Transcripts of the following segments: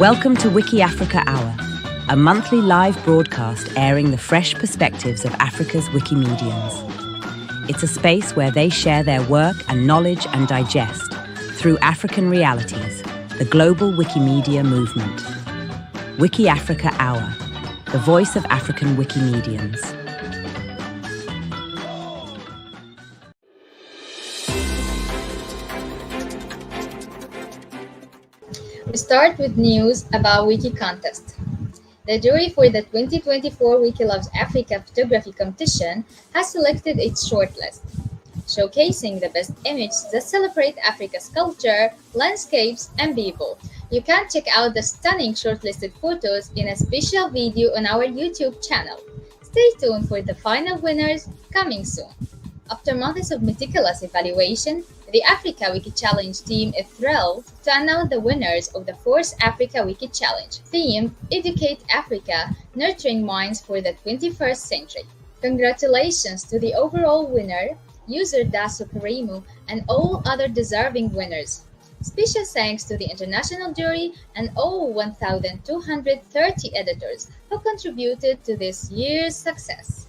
Welcome to WikiAfrica Hour, a monthly live broadcast airing the fresh perspectives of Africa's Wikimedians. It's a space where they share their work and knowledge and digest, through African realities, the global Wikimedia movement. WikiAfrica Hour, the voice of African Wikimedians. We start with news about Wiki Contest. The jury for the 2024 Wiki Loves Africa photography competition has selected its shortlist, showcasing the best images that celebrate Africa's culture, landscapes, and people. You can check out the stunning shortlisted photos in a special video on our YouTube channel. Stay tuned for the final winners coming soon. After months of meticulous evaluation, the Africa Wiki Challenge team is thrilled to announce the winners of the 4th Africa Wiki Challenge, themed Educate Africa, Nurturing Minds for the 21st Century. Congratulations to the overall winner, user Daso Karemu, and all other deserving winners. Special thanks to the international jury and all 1,230 editors who contributed to this year's success.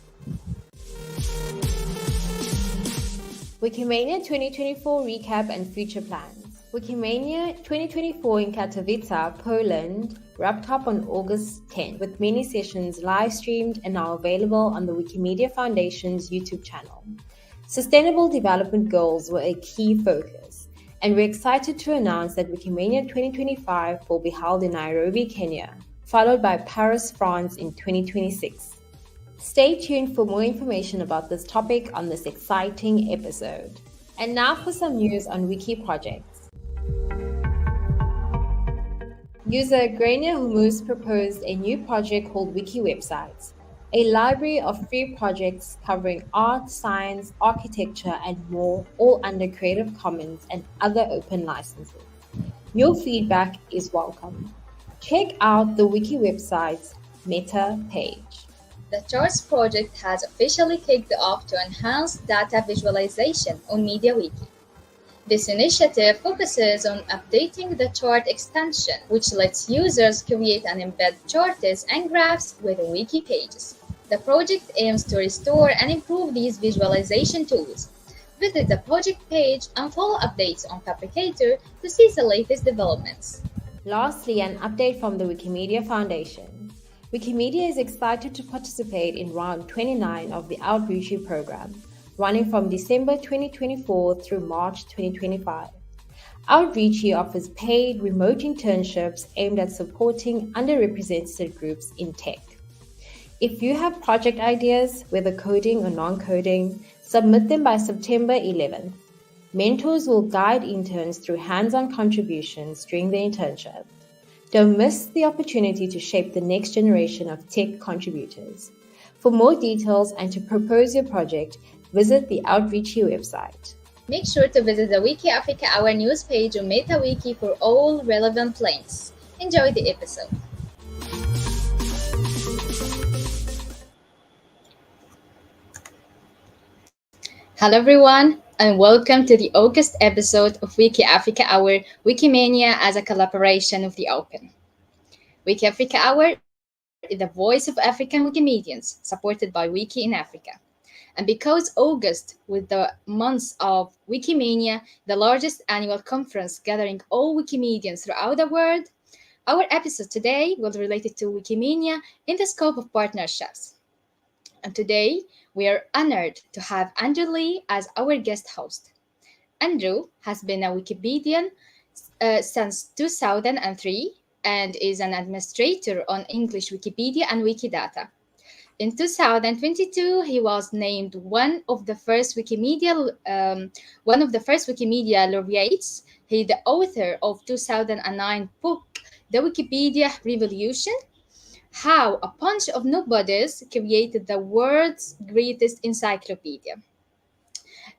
Wikimania 2024 recap and future plans. Wikimania 2024 in Katowice, Poland, wrapped up on August 10, with many sessions live streamed and now available on the Wikimedia Foundation's YouTube channel. Sustainable development goals were a key focus, and we're excited to announce that Wikimania 2025 will be held in Nairobi, Kenya, followed by Paris, France in 2026. Stay tuned for more information about this topic on this exciting episode. And now for some news on Wiki projects. User Grainer Humus proposed a new project called Wiki Websites, a library of free projects covering art, science, architecture, and more, all under Creative Commons and other open licenses. Your feedback is welcome. Check out the Wiki Websites Meta page. The Charts project has officially kicked off to enhance data visualization on MediaWiki. This initiative focuses on updating the chart extension, which lets users create and embed charts and graphs within wiki pages. The project aims to restore and improve these visualization tools. Visit the project page and follow updates on Fabricator to see the latest developments. Lastly, an update from the Wikimedia Foundation. Wikimedia is excited to participate in round 29 of the Outreach program, running from December 2024 through March 2025. Outreach offers paid remote internships aimed at supporting underrepresented groups in tech. If you have project ideas, whether coding or non-coding, submit them by September 11th. Mentors will guide interns through hands-on contributions during the internship. Don't miss the opportunity to shape the next generation of tech contributors. For more details and to propose your project, visit the Outreach website. Make sure to visit the WikiAfrica Hour news page on MetaWiki for all relevant links. Enjoy the episode. Hello everyone, and welcome to the August episode of WikiAfrica Hour, Wikimania as a collaboration of the Open. WikiAfrica Hour is the voice of African Wikimedians, supported by Wiki in Africa. And because August was the month of Wikimania, the largest annual conference gathering all Wikimedians throughout the world, our episode today will relate to Wikimania in the scope of partnerships. And today, we are honored to have Andrew Lee as our guest host. Andrew has been a Wikipedian since 2003 and is an administrator on English Wikipedia and Wikidata. In 2022, he was named one of the first Wikimedia laureates. He is the author of 2009 book, The Wikipedia Revolution: How a Bunch of Nobodies Created the World's Greatest Encyclopedia.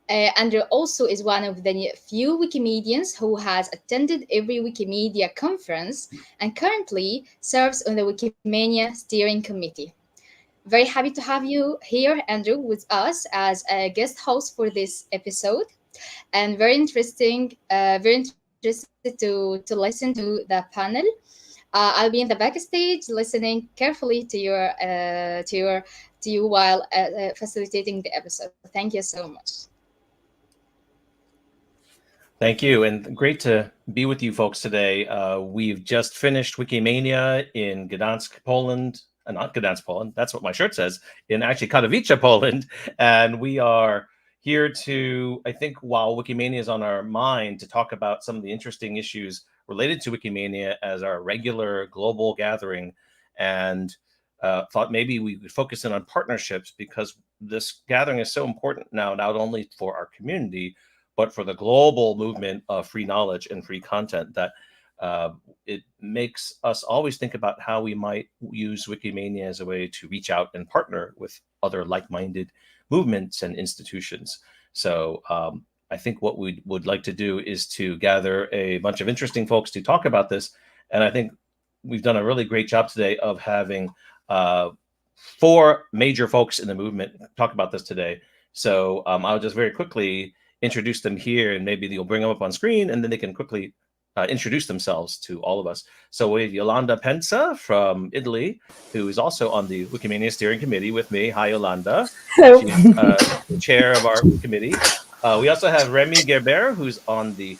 Andrew also is one of the few Wikimedians who has attended every Wikimedia conference and currently serves on the Wikimania Steering Committee. Very happy to have you here, Andrew, with us as a guest host for this episode, and very interested to listen to the panel. I'll be in the backstage listening carefully to you while facilitating the episode. Thank you so much. Thank you, and great to be with you folks today. We've just finished Wikimania in Gdansk, Poland. Not Gdansk, Poland. That's what my shirt says. In actually Katowice, Poland, and we are here to, I think, while Wikimania is on our mind, to talk about some of the interesting issues related to Wikimania as our regular global gathering, and thought maybe we would focus in on partnerships, because this gathering is so important now, not only for our community, but for the global movement of free knowledge and free content, that it makes us always think about how we might use Wikimania as a way to reach out and partner with other like-minded movements and institutions. So I think what we would like to do is to gather a bunch of interesting folks to talk about this. And I think we've done a really great job today of having 4 major folks in the movement talk about this today. So I'll just very quickly introduce them here, and maybe you'll bring them up on screen, and then they can quickly introduce themselves to all of us. So we have Iolanda Pensa from Italy, who is also on the Wikimania steering committee with me. Hi, Iolanda. Hello. She's the chair of our committee. We also have Rémy Gerbet, who's on the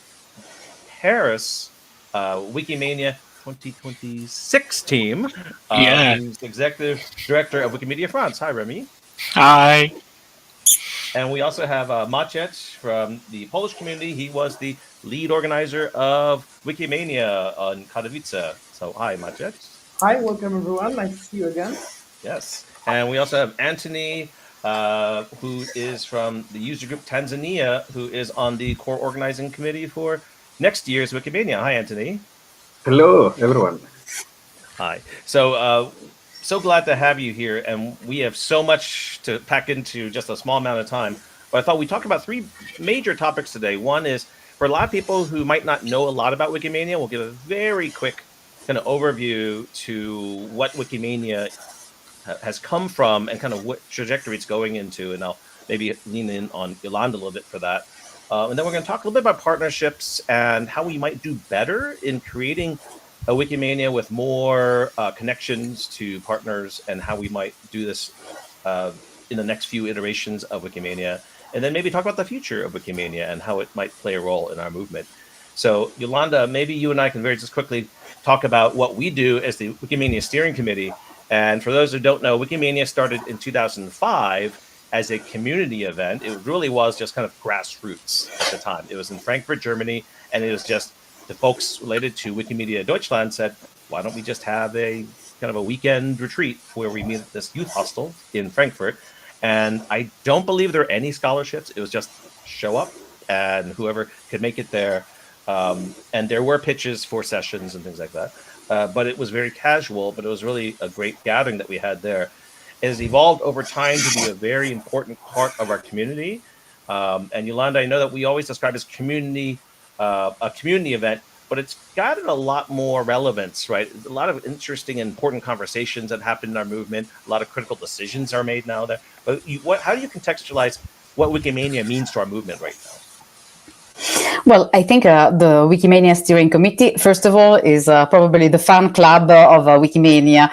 Paris Wikimania 2026 team. Who's executive director of Wikimedia France. Hi, Remy. Hi. And we also have Maciej from the Polish community. He was the lead organizer of Wikimania on Katowice. So hi, Maciej. Hi, welcome everyone. Nice to see you again. Yes. And we also have Antoni, who is from the user group Tanzania, who is on the core organizing committee for next year's Wikimania. Hi, Antoni. Hello, everyone. Hi. So glad to have you here, and we have so much to pack into just a small amount of time. But I thought we'd talk about 3 major topics today. One is, for a lot of people who might not know a lot about Wikimania, we'll give a very quick kind of overview to what Wikimania has come from and kind of what trajectory it's going into. And I'll maybe lean in on Iolanda a little bit for that. And then we're going to talk a little bit about partnerships and how we might do better in creating a Wikimania with more connections to partners, and how we might do this in the next few iterations of Wikimania. And then maybe talk about the future of Wikimania and how it might play a role in our movement. So Iolanda, maybe you and I can very just quickly talk about what we do as the Wikimania Steering Committee. And for those who don't know, Wikimania started in 2005 as a community event. It really was just kind of grassroots at the time. It was in Frankfurt, Germany, and it was just the folks related to Wikimedia Deutschland said, why don't we just have a kind of a weekend retreat where we meet at this youth hostel in Frankfurt? And I don't believe there are any scholarships. It was just show up and whoever could make it there. And there were pitches for sessions and things like that. But it was very casual, but it was really a great gathering that we had there. It has evolved over time to be a very important part of our community. And Iolanda, I know that we always describe as a community event, but it's gotten a lot more relevance, right? A lot of interesting and important conversations that happen in our movement. A lot of critical decisions are made now there. But how do you contextualize what Wikimania means to our movement right now? Well, I think the Wikimania Steering Committee, first of all, is probably the fan club of Wikimania.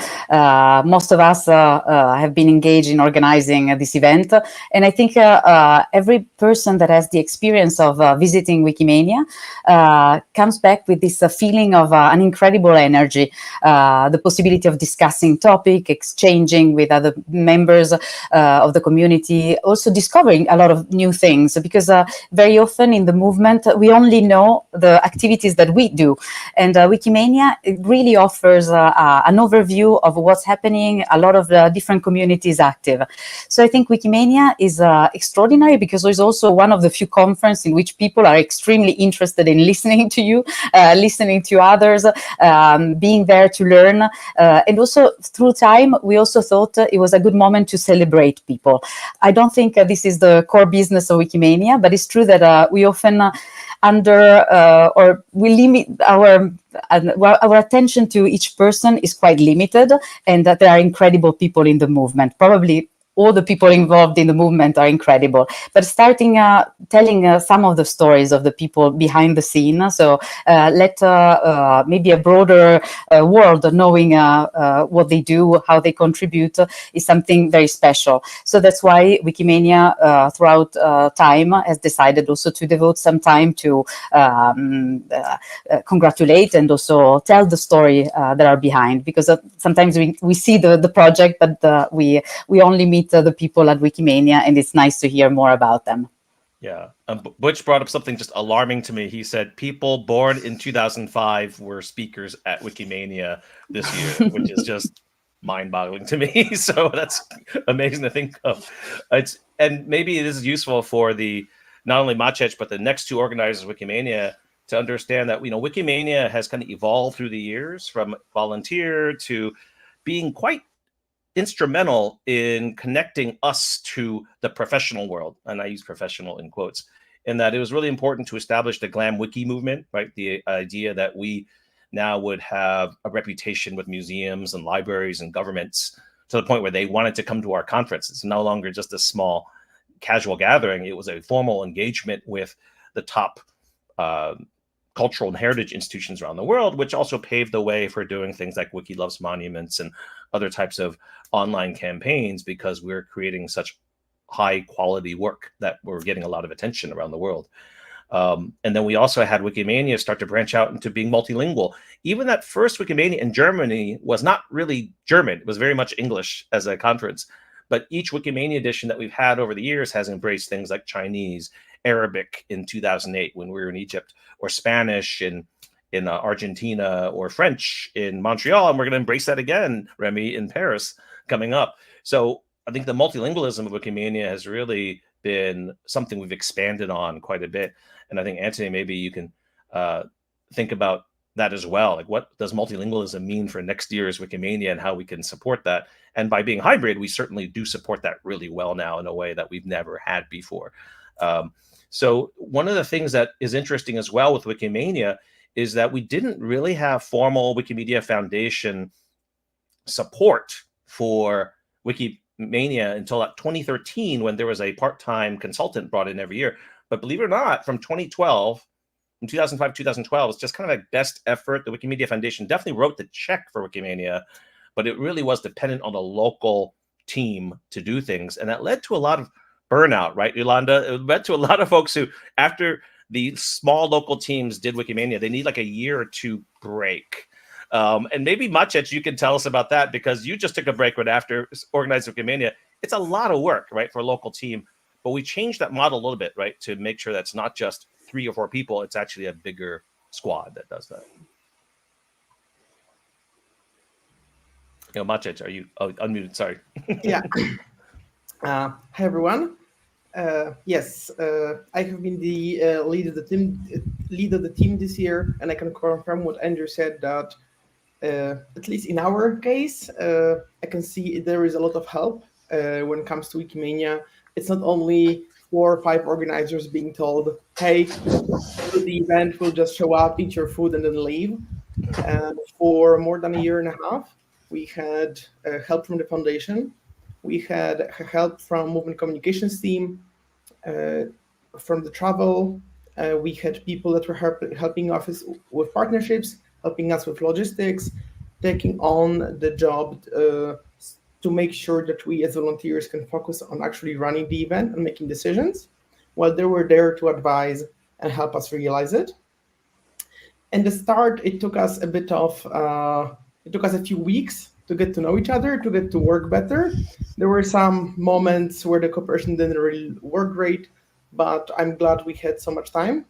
Most of us have been engaged in organizing this event. And I think every person that has the experience of visiting Wikimania comes back with this feeling of an incredible energy, the possibility of discussing topic, exchanging with other members of the community, also discovering a lot of new things, because very often in the movement, we only know the activities that we do. And Wikimania, it really offers an overview of what's happening, a lot of different communities active. So I think Wikimania is extraordinary because it's also one of the few conferences in which people are extremely interested in listening to you, listening to others, being there to learn. And also through time, we also thought it was a good moment to celebrate people. I don't think this is the core business of Wikimania, but it's true that we often or we limit our attention to each person is quite limited, and that there are incredible people in the movement. Probably all the people involved in the movement are incredible. But starting telling some of the stories of the people behind the scene, so let maybe a broader world knowing what they do, how they contribute, is something very special. So that's why Wikimania throughout time has decided also to devote some time to congratulate and also tell the story that are behind, because sometimes we see the project, but we only meet the people at Wikimania, and it's nice to hear more about them. Yeah. Butch brought up something just alarming to me. He said people born in 2005 were speakers at Wikimania this year, which is just mind-boggling to me. So that's amazing to think of. And maybe this is useful for not only Maciej, but the next two organizers of Wikimania to understand that, Wikimania has kind of evolved through the years from volunteer to being quite instrumental in connecting us to the professional world. And I use professional in quotes, in that it was really important to establish the Glam Wiki movement, right? The idea that we now would have a reputation with museums and libraries and governments to the point where they wanted to come to our conference. It's no longer just a small casual gathering. It was a formal engagement with the top cultural and heritage institutions around the world, which also paved the way for doing things like Wiki Loves Monuments and other types of online campaigns, because we're creating such high quality work that we're getting a lot of attention around the world. And then we also had Wikimania start to branch out into being multilingual. Even that first Wikimania in Germany was not really German. It was very much English as a conference. But each Wikimania edition that we've had over the years has embraced things like Chinese, Arabic in 2008 when we were in Egypt, or Spanish in Argentina, or French in Montreal. And we're going to embrace that again, Remy, in Paris coming up. So I think the multilingualism of Wikimania has really been something we've expanded on quite a bit. And I think, Antoni, maybe you can think about that as well. Like, what does multilingualism mean for next year's Wikimania and how we can support that? And by being hybrid, we certainly do support that really well now in a way that we've never had before. So one of the things that is interesting as well with Wikimania is that we didn't really have formal Wikimedia Foundation support for Wikimania until like 2013, when there was a part-time consultant brought in every year. But believe it or not, from 2012, in 2005, 2012, it's just kind of like best effort. The Wikimedia Foundation definitely wrote the check for Wikimania, but it really was dependent on the local team to do things. And that led to a lot of burnout, right, Iolanda? It led to a lot of folks who, after the small local teams did Wikimania, they need like a year or two break. And maybe Maciej, you can tell us about that, because you just took a break right after organizing Wikimania. It's a lot of work, right, for a local team. But we changed that model a little bit, right, to make sure that's not just 3 or 4 people. It's actually a bigger squad that does that. Maciej, are you unmuted? Sorry. Yeah. Hi, everyone. Yes, I have been the lead of the team this year, and I can confirm what Andrew said, that at least in our case, I can see there is a lot of help when it comes to Wikimania. It's not only 4 or 5 organizers being told, hey, the event will just show up, eat your food, and then leave. For more than a year and a half, we had help from the foundation. We had help from movement communications team, from the travel. We had people that were helping us with partnerships, helping us with logistics, taking on the job to make sure that we as volunteers can focus on actually running the event and making decisions, while they were there to advise and help us realize it. In the start, it took us a few weeks to get to know each other, to get to work better. There were some moments where the cooperation didn't really work great, but I'm glad we had so much time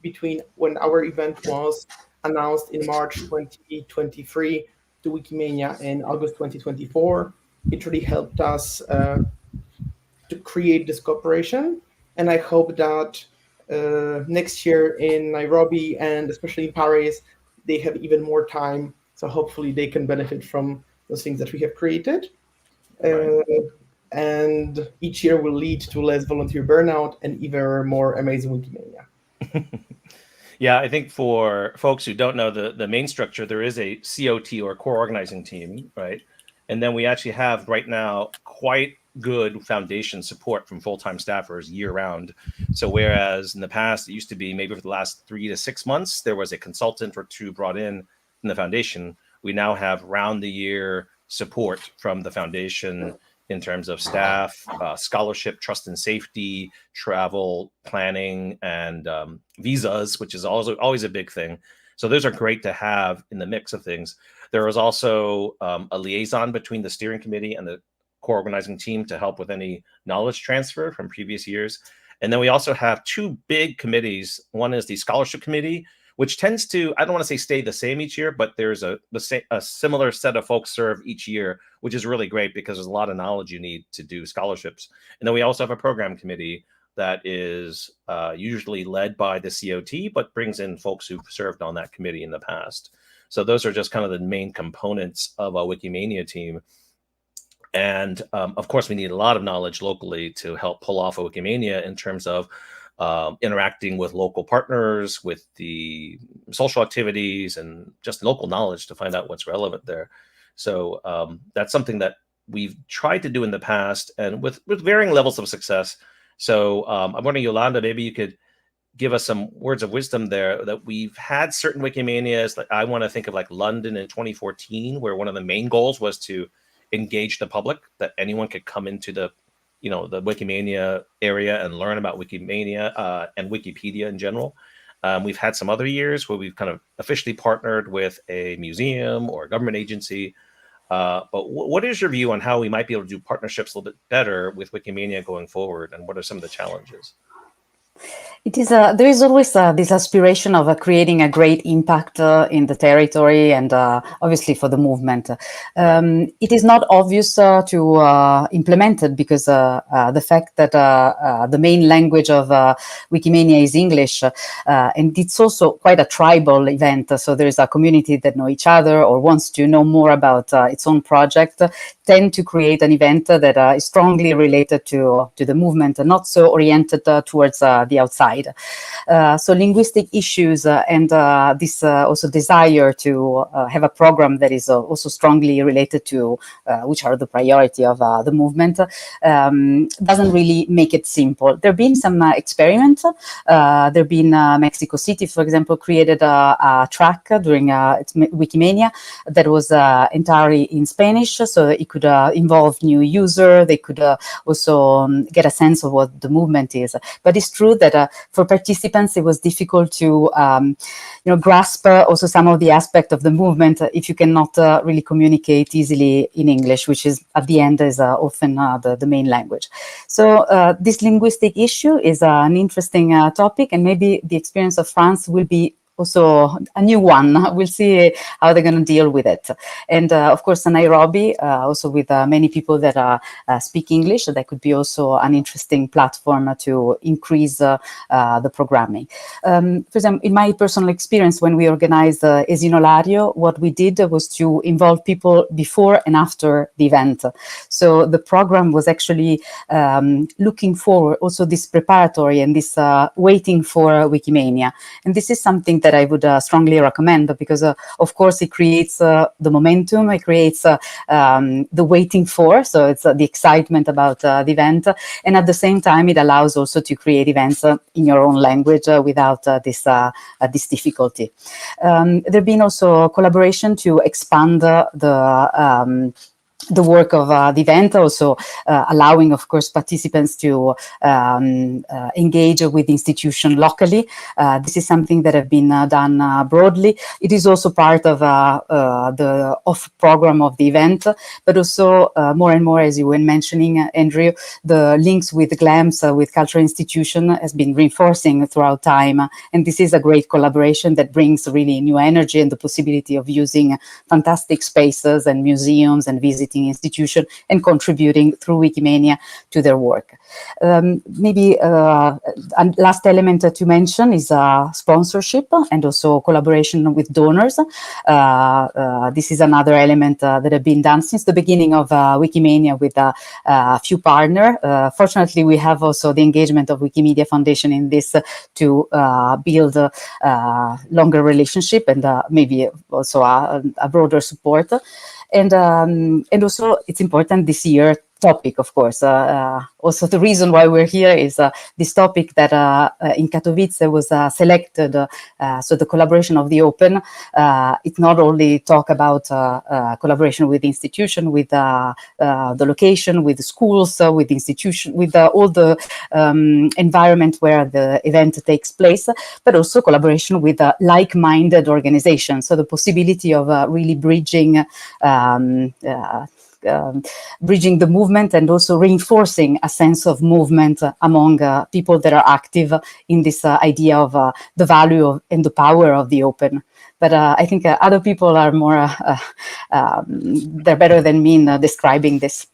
between when our event was announced in March 2023 to Wikimania in August 2024. It really helped us to create this cooperation. And I hope that next year in Nairobi, and especially in Paris, they have even more time. So hopefully they can benefit from those things that we have created. Right. And each year will lead to less volunteer burnout and even more amazing Wikimania. Yeah, I think for folks who don't know the main structure, there is a COT or core organizing team, right? And then we actually have right now quite good foundation support from full-time staffers year-round. So whereas in the past, it used to be maybe for the last 3 to 6 months, there was a consultant or two brought in the foundation, we now have round-the-year support from the foundation in terms of staff, scholarship, trust and safety, travel planning, and visas, which is also always a big thing. So those are great to have in the mix of things. There is also a liaison between the steering committee and the core organizing team to help with any knowledge transfer from previous years. And then we also have two big committees. One is the scholarship committee, which tends to, I don't want to say stay the same each year, but there's a similar set of folks serve each year, which is really great because there's a lot of knowledge you need to do scholarships. And then we also have a program committee that is usually led by the COT, but brings in folks who've served on that committee in the past. So those are just kind of the main components of a Wikimania team. And of course, we need a lot of knowledge locally to help pull off a Wikimania in terms of interacting with local partners, with the social activities, and just local knowledge to find out what's relevant there. So that's something that we've tried to do in the past, and with varying levels of success. So I'm wondering, Iolanda, maybe you could give us some words of wisdom there, that we've had certain Wikimanias. Like I want to think of like London in 2014, where one of the main goals was to engage the public, that anyone could come into the Wikimania area and learn about Wikimania and Wikipedia in general. We've had some other years where we've kind of officially partnered with a museum or a government agency. But what is your view on how we might be able to do partnerships a little bit better with Wikimania going forward, and what are some of the challenges? It is there is always this aspiration of creating a great impact in the territory, and obviously for the movement. It is not obvious to implement it because the fact that the main language of Wikimania is English, and it's also quite a tribal event. So there is a community that know each other or wants to know more about its own project, tend to create an event that is strongly related to the movement and not so oriented towards the outside. So linguistic issues and this also desire to have a program that is also strongly related to which are the priority of the movement doesn't really make it simple. There have been some experiments. There have been Mexico City, for example, created a track during its Wikimania that was entirely in Spanish, so it could involve new users. They could also get a sense of what the movement is. But it's true that for participants, it was difficult to grasp also some of the aspect of the movement if you cannot really communicate easily in English, which is at the end is often the main language. So this linguistic issue is an interesting topic, and maybe the experience of France will be also a new one. We'll see how they're going to deal with it. And of course, in Nairobi, also with many people that speak English, that could be also an interesting platform to increase the programming. For example, in my personal experience, when we organized Esinolario, what we did was to involve people before and after the event. So the program was actually looking forward, also this preparatory and this waiting for Wikimania. And this is something that I would strongly recommend, because of course it creates the momentum, it creates the waiting for, so it's the excitement about the event, and at the same time it allows also to create events in your own language without this difficulty. There have been also collaboration to expand the work of the event, also allowing, of course, participants to engage with the institution locally. This is something that have been done broadly. It is also part of the off program of the event, but also more and more, as you were mentioning, Andrew, the links with GLAMS, with cultural institution, has been reinforcing throughout time. And this is a great collaboration that brings really new energy and the possibility of using fantastic spaces and museums and visiting institution and contributing through Wikimania to their work. Maybe a last element to mention is sponsorship and also collaboration with donors. This is another element that have been done since the beginning of Wikimania with a few partners. Fortunately, we have also the engagement of Wikimedia Foundation in this to build a longer relationship and maybe also a broader support. And also it's important this year topic, of course. Also, the reason why we're here is this topic that in Katowice was selected. So the collaboration of the open, it not only talk about collaboration with institution, with the location, with the schools, with the institution, with all the environment where the event takes place, but also collaboration with like-minded organizations. So the possibility of really bridging bridging the movement and also reinforcing a sense of movement among people that are active in this idea of the value of, and the power of the open. But I think other people are more, they're better than me in describing this.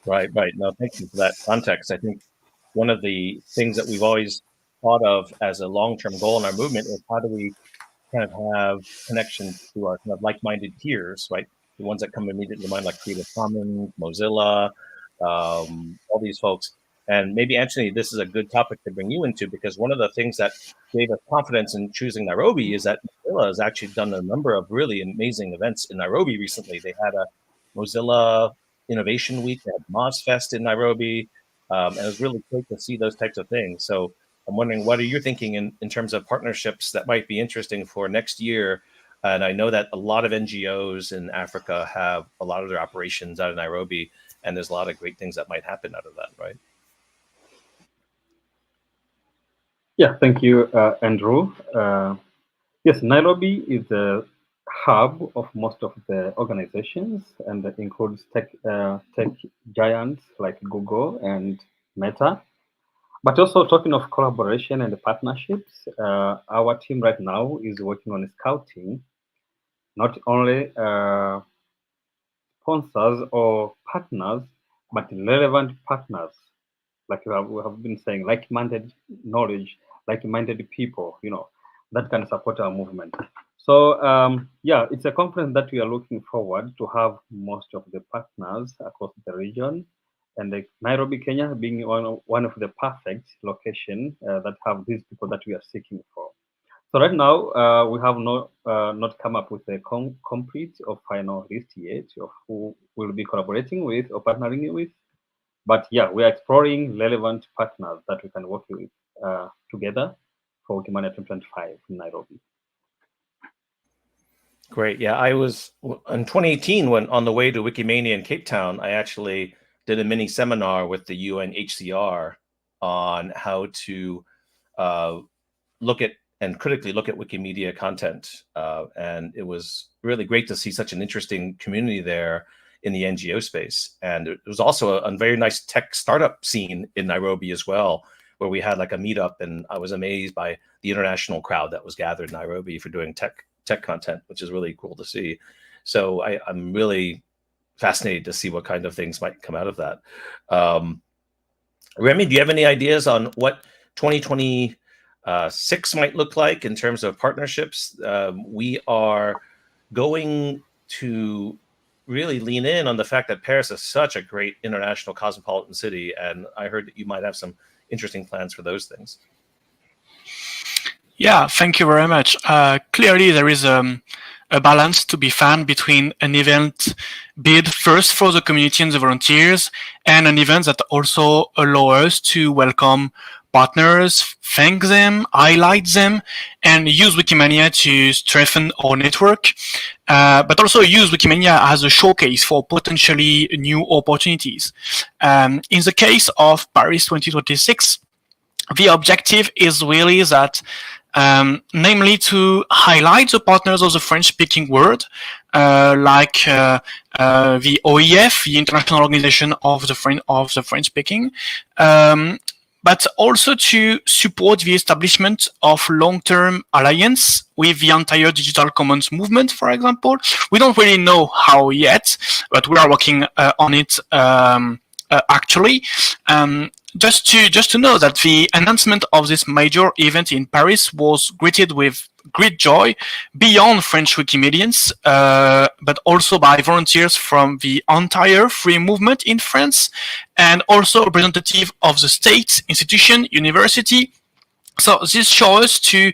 Right. No, thank you for that context. I think one of the things that we've always thought of as a long-term goal in our movement is how do we kind of have connection to our kind of like-minded peers, right? The ones that come immediately to mind, like Creative Commons, Mozilla, all these folks. And maybe, Antoni, this is a good topic to bring you into, because one of the things that gave us confidence in choosing Nairobi is that Mozilla has actually done a number of really amazing events in Nairobi recently. They had a Mozilla Innovation Week, they had MozFest in Nairobi, and it was really great to see those types of things. So I'm wondering, what are you thinking in terms of partnerships that might be interesting for next year? And I know that a lot of NGOs in Africa have a lot of their operations out of Nairobi, and there's a lot of great things that might happen out of that, right? Yeah, thank you, Andrew. Yes, Nairobi is the hub of most of the organizations, and that includes tech giants like Google and Meta. But also talking of collaboration and partnerships, our team right now is working on scouting not only sponsors or partners, but relevant partners, like we have been saying, like-minded knowledge, like-minded people, that can support our movement. So yeah, it's a conference that we are looking forward to have most of the partners across the region, and Nairobi, Kenya, being one of the perfect location that have these people that we are seeking for. So right now, we have not come up with a complete or final list yet of who we'll be collaborating with or partnering with. But yeah, we are exploring relevant partners that we can work with together for Wikimania 2025 in Nairobi. Great. Yeah, I was in 2018 when on the way to Wikimania in Cape Town, I actually did a mini seminar with the UNHCR on how to look at and critically look at Wikimedia content. And it was really great to see such an interesting community there in the NGO space. And it was also a very nice tech startup scene in Nairobi as well, where we had like a meetup, and I was amazed by the international crowd that was gathered in Nairobi for doing tech content, which is really cool to see. So I'm really fascinated to see what kind of things might come out of that. Remy, do you have any ideas on what 2026 might look like in terms of partnerships? We are going to really lean in on the fact that Paris is such a great international cosmopolitan city, and I heard that you might have some interesting plans for those things. Yeah, thank you very much. Clearly, there is a balance to be found between an event built first for the community and the volunteers, and an event that also allows us to welcome partners, thank them, highlight them, and use Wikimania to strengthen our network, but also use Wikimania as a showcase for potentially new opportunities. In the case of Paris 2026, the objective is really that namely to highlight the partners of the French-speaking world, like the OIF, the International Organization of the French-speaking, but also to support the establishment of long-term alliance with the entire digital commons movement, for example. We don't really know how yet, but we are working on it actually. Just to know that the announcement of this major event in Paris was greeted with great joy beyond French Wikimedians, but also by volunteers from the entire free movement in France, and also representative of the state, institution, university, So this shows us to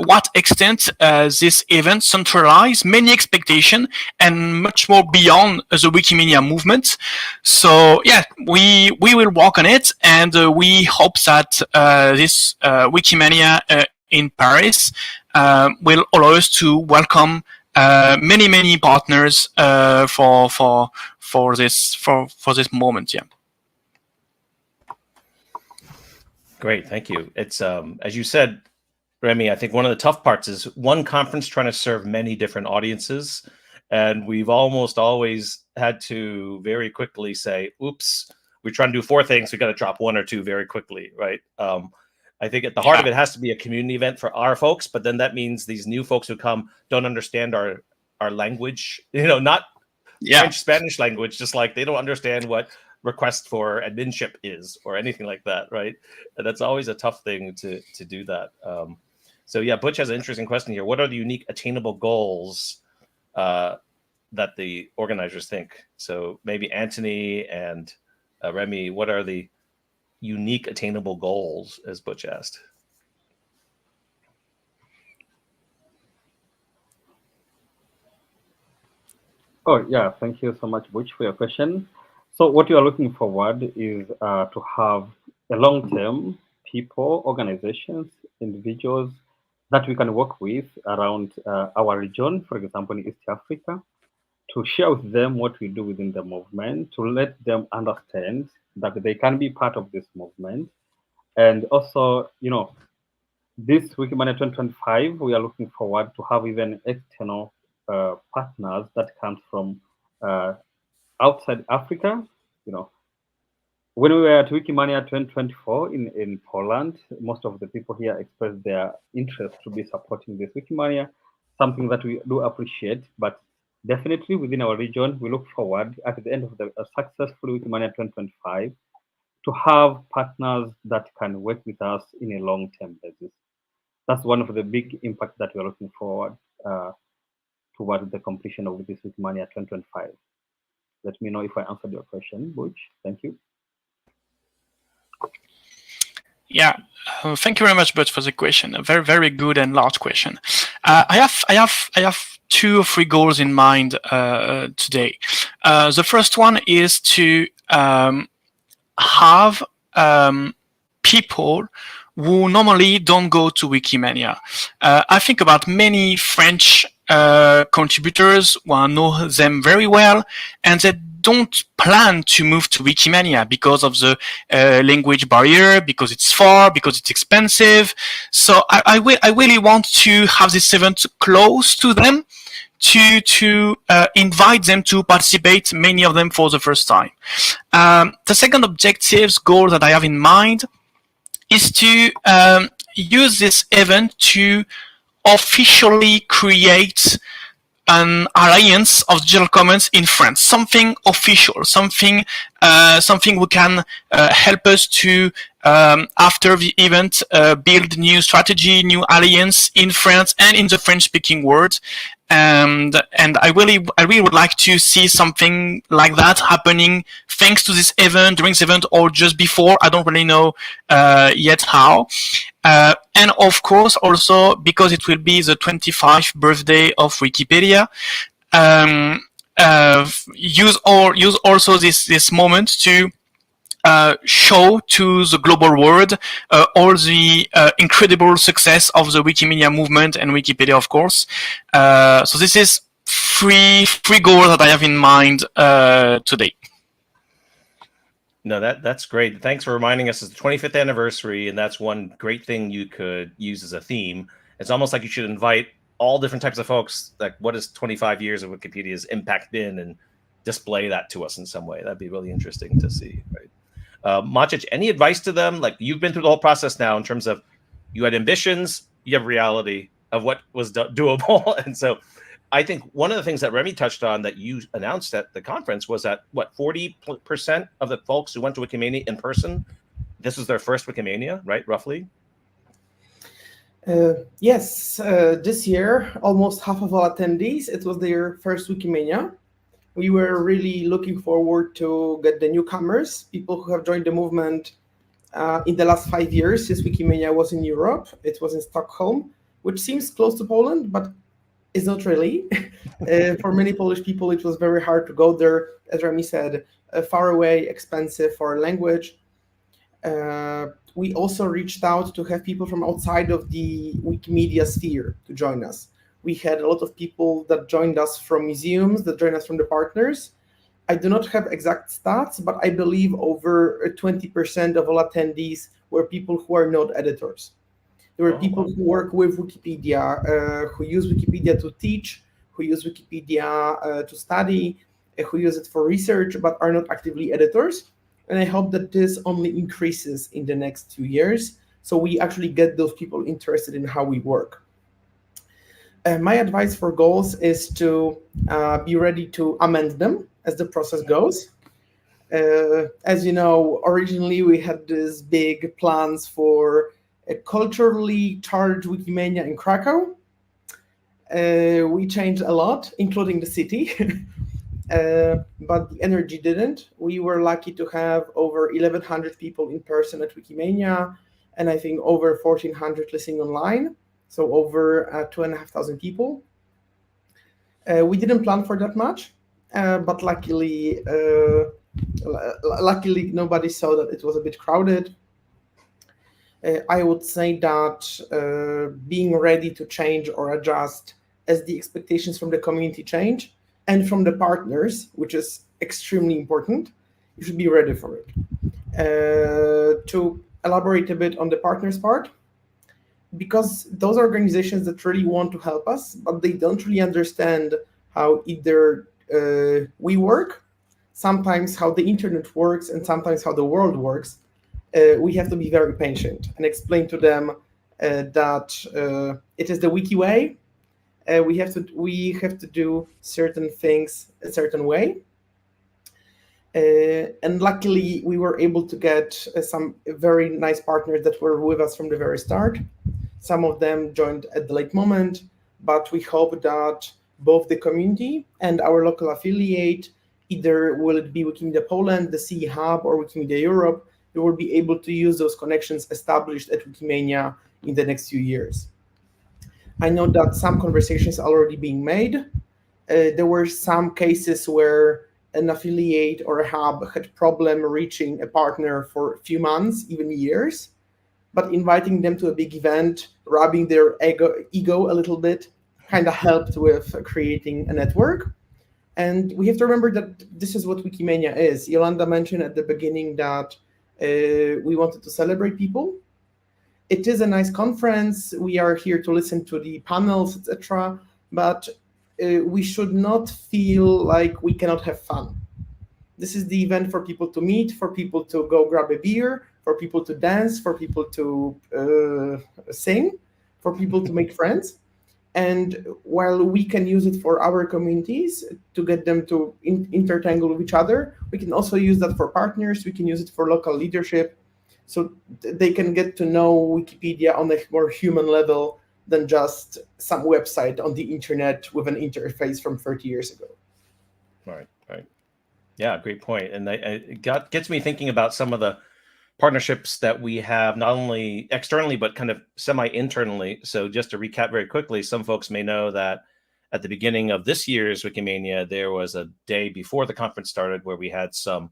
what extent this event centralized many expectations and much more beyond the Wikimania movement. So yeah, we will work on it, and we hope that this Wikimania in Paris will allow us to welcome many partners for this moment. Yeah. Great, thank you. It's as you said, Remy, I think one of the tough parts is one conference trying to serve many different audiences, and we've almost always had to very quickly say, "Oops, we're trying to do 4 things. We got to drop 1 or 2 very quickly," right? I think at the heart of it has to be a community event for our folks, but then that means these new folks who come don't understand our language, not French, Spanish language, just like they don't understand what request for adminship is or anything like that, right? And that's always a tough thing to do that. So yeah, Butch has an interesting question here. What are the unique attainable goals that the organizers think? So maybe Antoni and Remy, what are the unique attainable goals, as Butch asked? Oh, yeah. Thank you so much, Butch, for your question. So what you are looking forward is to have a long-term people, organizations, individuals that we can work with around our region, for example, in East Africa, to share with them what we do within the movement, to let them understand that they can be part of this movement. And also, this Wikimania 2025, we are looking forward to have even external partners that come from outside Africa. When we were at Wikimania 2024 in Poland, most of the people here expressed their interest to be supporting this Wikimania, something that we do appreciate. But definitely within our region, we look forward at the end of the successful Wikimania 2025 to have partners that can work with us in a long-term basis. That's one of the big impacts that we're looking forward towards the completion of this Wikimania 2025. Let me know if I answered your question, Butch. Thank you. Yeah, thank you very much, Butch, for the question. A very, very good and large question. I have 2 or 3 goals in mind today. The first one is to have people who normally don't go to Wikimania. I think about many French contributors who I know them very well, and they don't plan to move to Wikimania because of the language barrier, because it's far, because it's expensive. So I really want to have this event close to them, to invite them to participate, many of them for the first time. The second goal that I have in mind is to use this event to officially create an alliance of digital commons in France, something official, something who can help us to, after the event, build new strategy, new alliance in France and in the French-speaking world. And I really would like to see something like that happening thanks to this event, during this event, or just before. I don't really know yet how. And of course, also because it will be the 25th birthday of Wikipedia, use also this moment to show to the global world all the incredible success of the Wikimedia movement and Wikipedia, of course. So this is three goals that I have in mind today. No, that's great. Thanks for reminding us it's the 25th anniversary, and that's one great thing you could use as a theme. It's almost like you should invite all different types of folks, like what has 25 years of Wikipedia's impact been, and display that to us in some way. That'd be really interesting to see, right? Maciej, any advice to them? Like, you've been through the whole process now in terms of you had ambitions, you have reality of what was doable. And so I think one of the things that Remy touched on that you announced at the conference was that, 40% of the folks who went to Wikimania in person, this was their first Wikimania, right, roughly? Yes, this year, almost half of our attendees, it was their first Wikimania. We were really looking forward to get the newcomers, people who have joined the movement in the last 5 years since Wikimania was in Europe. It was in Stockholm, which seems close to Poland, but is not really. For many Polish people, it was very hard to go there. As Remy said, far away, expensive for language. We also reached out to have people from outside of the Wikimedia sphere to join us. We had a lot of people that joined us from museums, that joined us from the partners. I do not have exact stats, but I believe over 20% of all attendees were people who are not editors. There were people who work with Wikipedia, who use Wikipedia to teach, who use Wikipedia to study, who use it for research, but are not actively editors. And I hope that this only increases in the next 2 years, so we actually get those people interested in how we work. My advice for goals is to be ready to amend them as the process goes. As you know, originally we had these big plans for a culturally charged Wikimania in Krakow. We changed a lot, including the city, but the energy didn't. We were lucky to have over 1,100 people in person at Wikimania, and I think over 1,400 listening online, so over 2,500 people. We didn't plan for that much, but luckily nobody saw that it was a bit crowded. I would say that being ready to change or adjust as the expectations from the community change and from the partners, which is extremely important, you should be ready for it. To elaborate a bit on the partners part, because those are organizations that really want to help us, but they don't really understand how either we work, sometimes how the internet works, and sometimes how the world works. We have to be very patient and explain to them that it is the Wiki way. We have to do certain things a certain way. And luckily, we were able to get some very nice partners that were with us from the very start. Some of them joined at the late moment, but we hope that both the community and our local affiliate, either will it be Wikimedia Poland, the CE Hub, or Wikimedia Europe, they will be able to use those connections established at Wikimania in the next few years. I know that some conversations are already being made. There were some cases where an affiliate or a hub had problem reaching a partner for a few months, even years, but inviting them to a big event, rubbing their ego a little bit, kind of helped with creating a network. And we have to remember that this is what Wikimania is. Iolanda mentioned at the beginning that we wanted to celebrate people. It is a nice conference. We are here to listen to the panels, etc. But we should not feel like we cannot have fun. This is the event for people to meet, for people to go grab a beer, for people to dance, for people to sing, for people to make friends. And while we can use it for our communities to get them to intertangle with each other, we can also use that for partners. We can use it for local leadership, so they can get to know Wikipedia on a more human level than just some website on the internet with an interface from 30 years ago. Right. Yeah, great point. And it gets me thinking about some of the partnerships that we have, not only externally, but kind of semi-internally. So just to recap very quickly, some folks may know that at the beginning of this year's Wikimania, there was a day before the conference started where we had some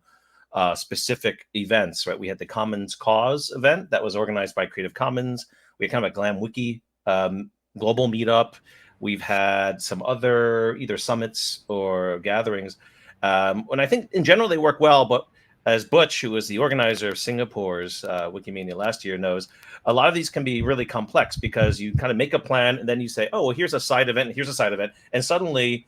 specific events, right? We had the Commons Cause event that was organized by Creative Commons. We had kind of a Glam Wiki global meetup. We've had some other either summits or gatherings. And I think in general they work well, but as Butch, who was the organizer of Singapore's Wikimania last year, knows, a lot of these can be really complex because you kind of make a plan and then you say, oh, well, here's a side event, here's a side event. And suddenly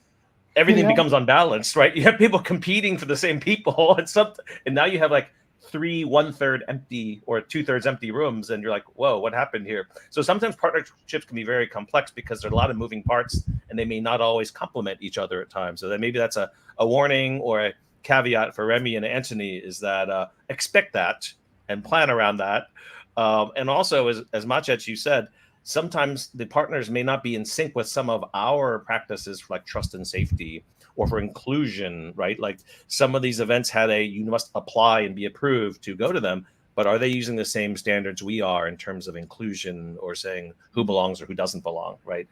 everything becomes unbalanced, right? You have people competing for the same people and now you have like 3 1/3 empty or 2/3 empty rooms. And you're like, whoa, what happened here? So sometimes partnerships can be very complex because there are a lot of moving parts and they may not always complement each other at times. So then maybe that's a warning or a caveat for Remy and Antoni, is that expect that and plan around that. And also, as Maciej, you said, sometimes the partners may not be in sync with some of our practices for like trust and safety or for inclusion, right? Like some of these events had you must apply and be approved to go to them. but are they using the same standards we are in terms of inclusion or saying who belongs or who doesn't belong, right?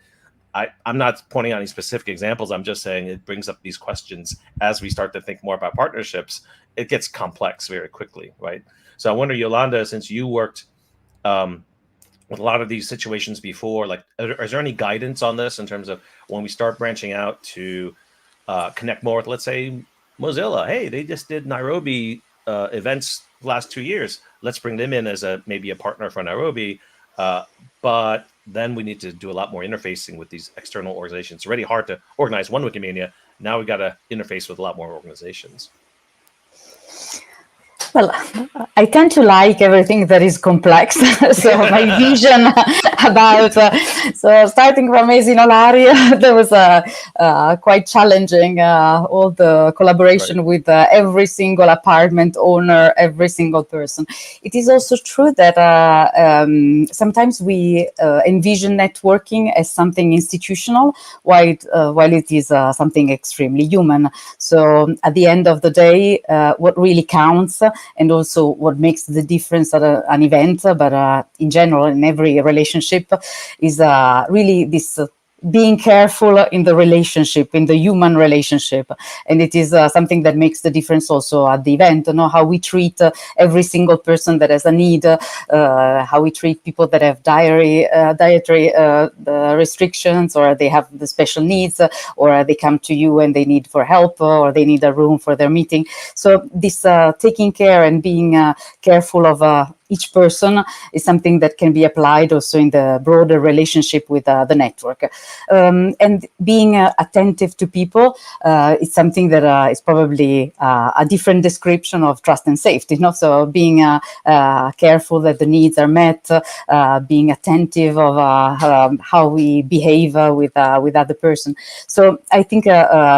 I'm not pointing out any specific examples. I'm just saying it brings up these questions as we start to think more about partnerships. It gets complex very quickly, right? So I wonder, Iolanda, since you worked with a lot of these situations before, like, is there any guidance on this in terms of when we start branching out to connect more with, let's say, Mozilla? Hey, they just did Nairobi events the last 2 years. Let's bring them in as maybe a partner for Nairobi. But then we need to do a lot more interfacing with these external organizations. It's already hard to organize one Wikimania. Now we got to interface with a lot more organizations. Well, I tend to like everything that is complex. So my vision about, so starting from Esinolaria, that was quite challenging, all the collaboration with every single apartment owner, every single person. It is also true that sometimes we envision networking as something institutional, while it is something extremely human. So at the end of the day, what really counts, and also what makes the difference at an event, but in general, in every relationship, is really this being careful in the relationship, in the human relationship. And it is something that makes the difference also at the event, you know, how we treat every single person that has a need, how we treat people that have dietary restrictions, or they have the special needs, or they come to you and they need for help, or they need a room for their meeting. So this taking care and being careful of each person is something that can be applied also in the broader relationship with the network. And being attentive to people is something that is probably a different description of trust and safety. You know? So being careful that the needs are met, being attentive of how we behave with other person. So I think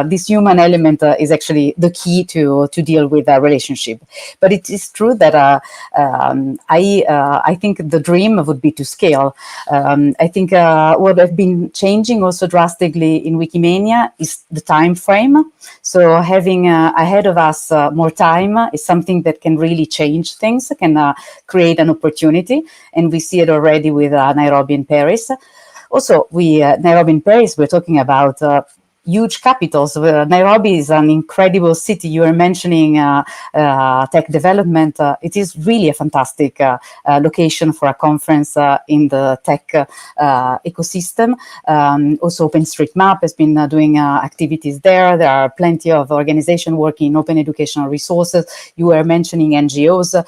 this human element is actually the key to deal with a relationship. But it is true that I think the dream would be to scale. I think what has been changing also drastically in Wikimania is the time frame. So having ahead of us more time is something that can really change things, can create an opportunity. And we see it already with Nairobi and Paris. Also, Nairobi and Paris, we're talking about huge capitals. Nairobi is an incredible city. You were mentioning tech development. It is really a fantastic location for a conference in the tech ecosystem. Also, OpenStreetMap has been doing activities there. There are plenty of organizations working in open educational resources. You were mentioning NGOs.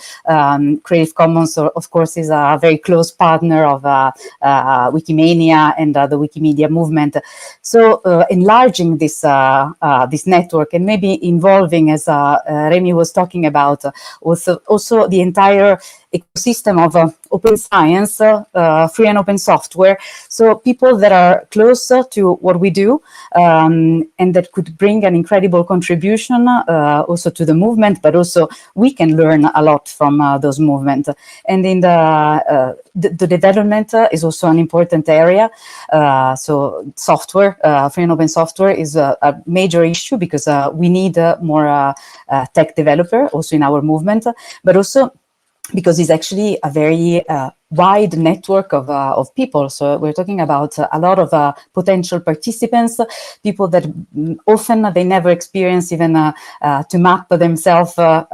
Creative Commons, of course, is a very close partner of Wikimania and the Wikimedia movement. So enlarging this network and maybe involving, as Remy was talking about, also the entire ecosystem of open science, free and open software. So people that are closer to what we do and that could bring an incredible contribution also to the movement, but also we can learn a lot from those movements. And in the development is also an important area. So software, free and open software is a major issue because we need more tech developer also in our movement, but also because it's actually a very wide network of people. So we're talking about a lot of potential participants, people that often they never experience even to map themselves on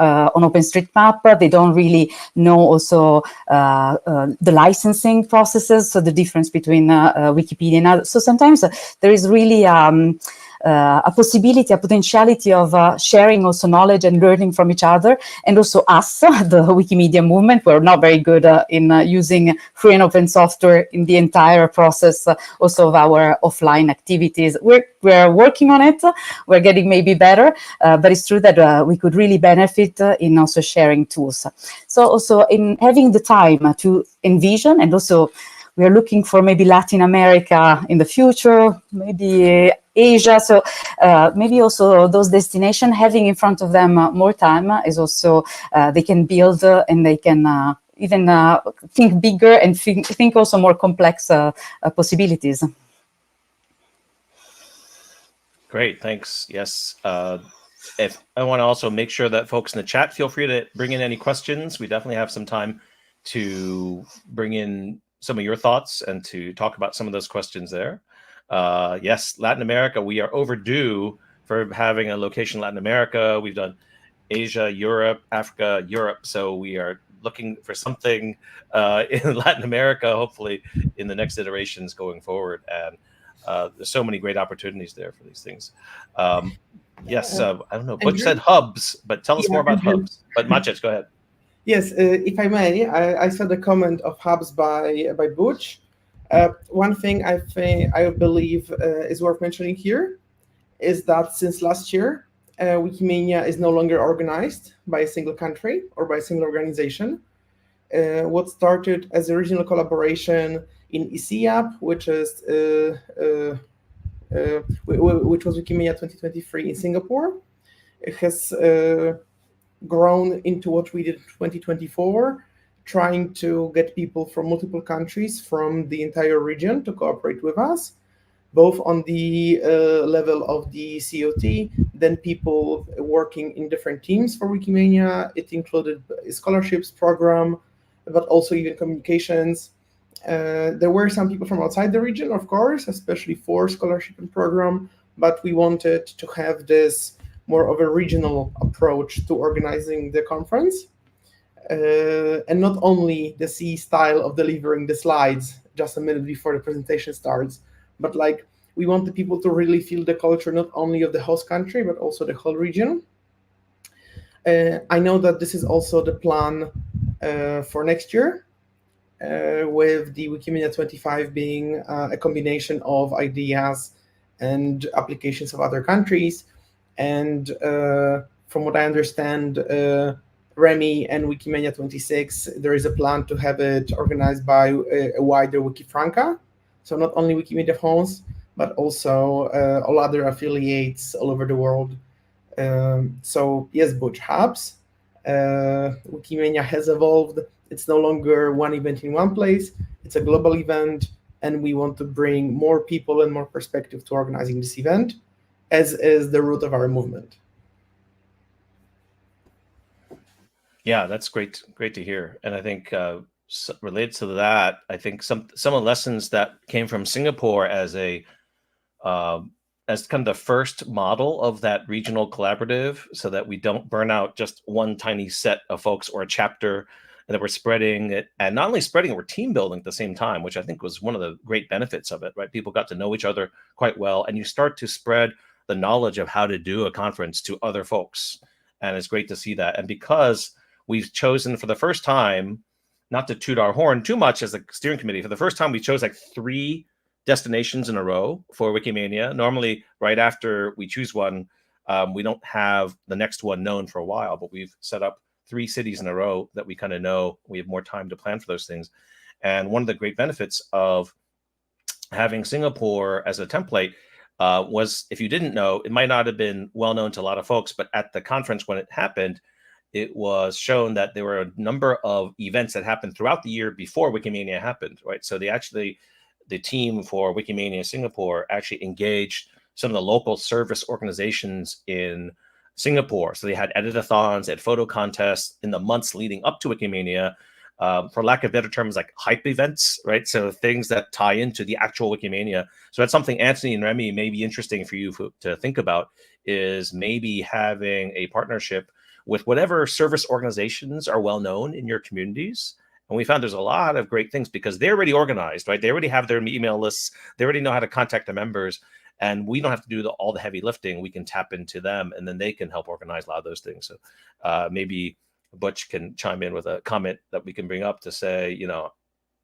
OpenStreetMap. They don't really know also the licensing processes, so the difference between Wikipedia and others. So sometimes there is really a possibility, a potentiality of sharing also knowledge and learning from each other. And also us, the Wikimedia movement, we're not very good in using free and open software in the entire process also of our offline activities. We're working on it. We're getting maybe better, but it's true that we could really benefit in also sharing tools. So also in having the time to envision, and also we're looking for maybe Latin America in the future, maybe Asia. So maybe also those destinations, having in front of them more time is also, they can build and they can even think bigger and think also more complex possibilities. Great, thanks. Yes, if I want to also make sure that folks in the chat feel free to bring in any questions. We definitely have some time to bring in some of your thoughts and to talk about some of those questions there. Yes, Latin America, we are overdue for having a location in Latin America. We've done Asia, Europe, Africa, Europe. So we are looking for something in Latin America, hopefully in the next iterations going forward. And there's so many great opportunities there for these things. Yes, I don't know. Butch said hubs, but tell us more about hubs. But Maciej, go ahead. Yes, if I may, I saw the comment of hubs by Butch. One thing I believe is worth mentioning here is that since last year, Wikimania is no longer organized by a single country or by a single organization. What started as a regional collaboration in ICIAP, which was Wikimania 2023 in Singapore, it has grown into what we did in 2024, trying to get people from multiple countries from the entire region to cooperate with us, both on the level of the COT, then people working in different teams for Wikimania. It included a scholarships program, but also even communications. There were some people from outside the region, of course, especially for scholarship and program, but we wanted to have this more of a regional approach to organizing the conference. And not only the C style of delivering the slides just a minute before the presentation starts, but like we want the people to really feel the culture, not only of the host country, but also the whole region. I know that this is also the plan for next year, with the Wikimania 25 being a combination of ideas and applications of other countries. And from what I understand, Remy and Wikimania 26, there is a plan to have it organized by a wider Wikifranca. So not only Wikimedia hosts, but also all other affiliates all over the world. So yes, Butch hubs. Wikimania has evolved. It's no longer one event in one place. It's a global event, and we want to bring more people and more perspective to organizing this event, as is the root of our movement. Yeah, that's great to hear. And I think related to that, I think some of the lessons that came from Singapore as a as kind of the first model of that regional collaborative, so that we don't burn out just one tiny set of folks or a chapter, and that we're spreading it, and not only spreading it, we're team building at the same time, which I think was one of the great benefits of it, right? People got to know each other quite well, and you start to spread the knowledge of how to do a conference to other folks. And it's great to see that. And because we've chosen for the first time, not to toot our horn too much as a steering committee, for the first time we chose like 3 destinations in a row for Wikimania. Normally, right after we choose one, we don't have the next one known for a while, but we've set up 3 cities in a row that we kind of know we have more time to plan for those things. And one of the great benefits of having Singapore as a template was, if you didn't know, it might not have been well known to a lot of folks, but at the conference when it happened, it was shown that there were a number of events that happened throughout the year before Wikimania happened, right? So the team for Wikimania Singapore actually engaged some of the local service organizations in Singapore. So they had edit-a-thons, they had photo contests in the months leading up to Wikimania, for lack of better terms, like hype events, right? So things that tie into the actual Wikimania. So that's something Antoni and Remy may be interesting for you to think about, is maybe having a partnership with whatever service organizations are well known in your communities. And we found there's a lot of great things because they're already organized, right? They already have their email lists. They already know how to contact the members. And we don't have to do all the heavy lifting. We can tap into them, and then they can help organize a lot of those things. So maybe Butch can chime in with a comment that we can bring up to say,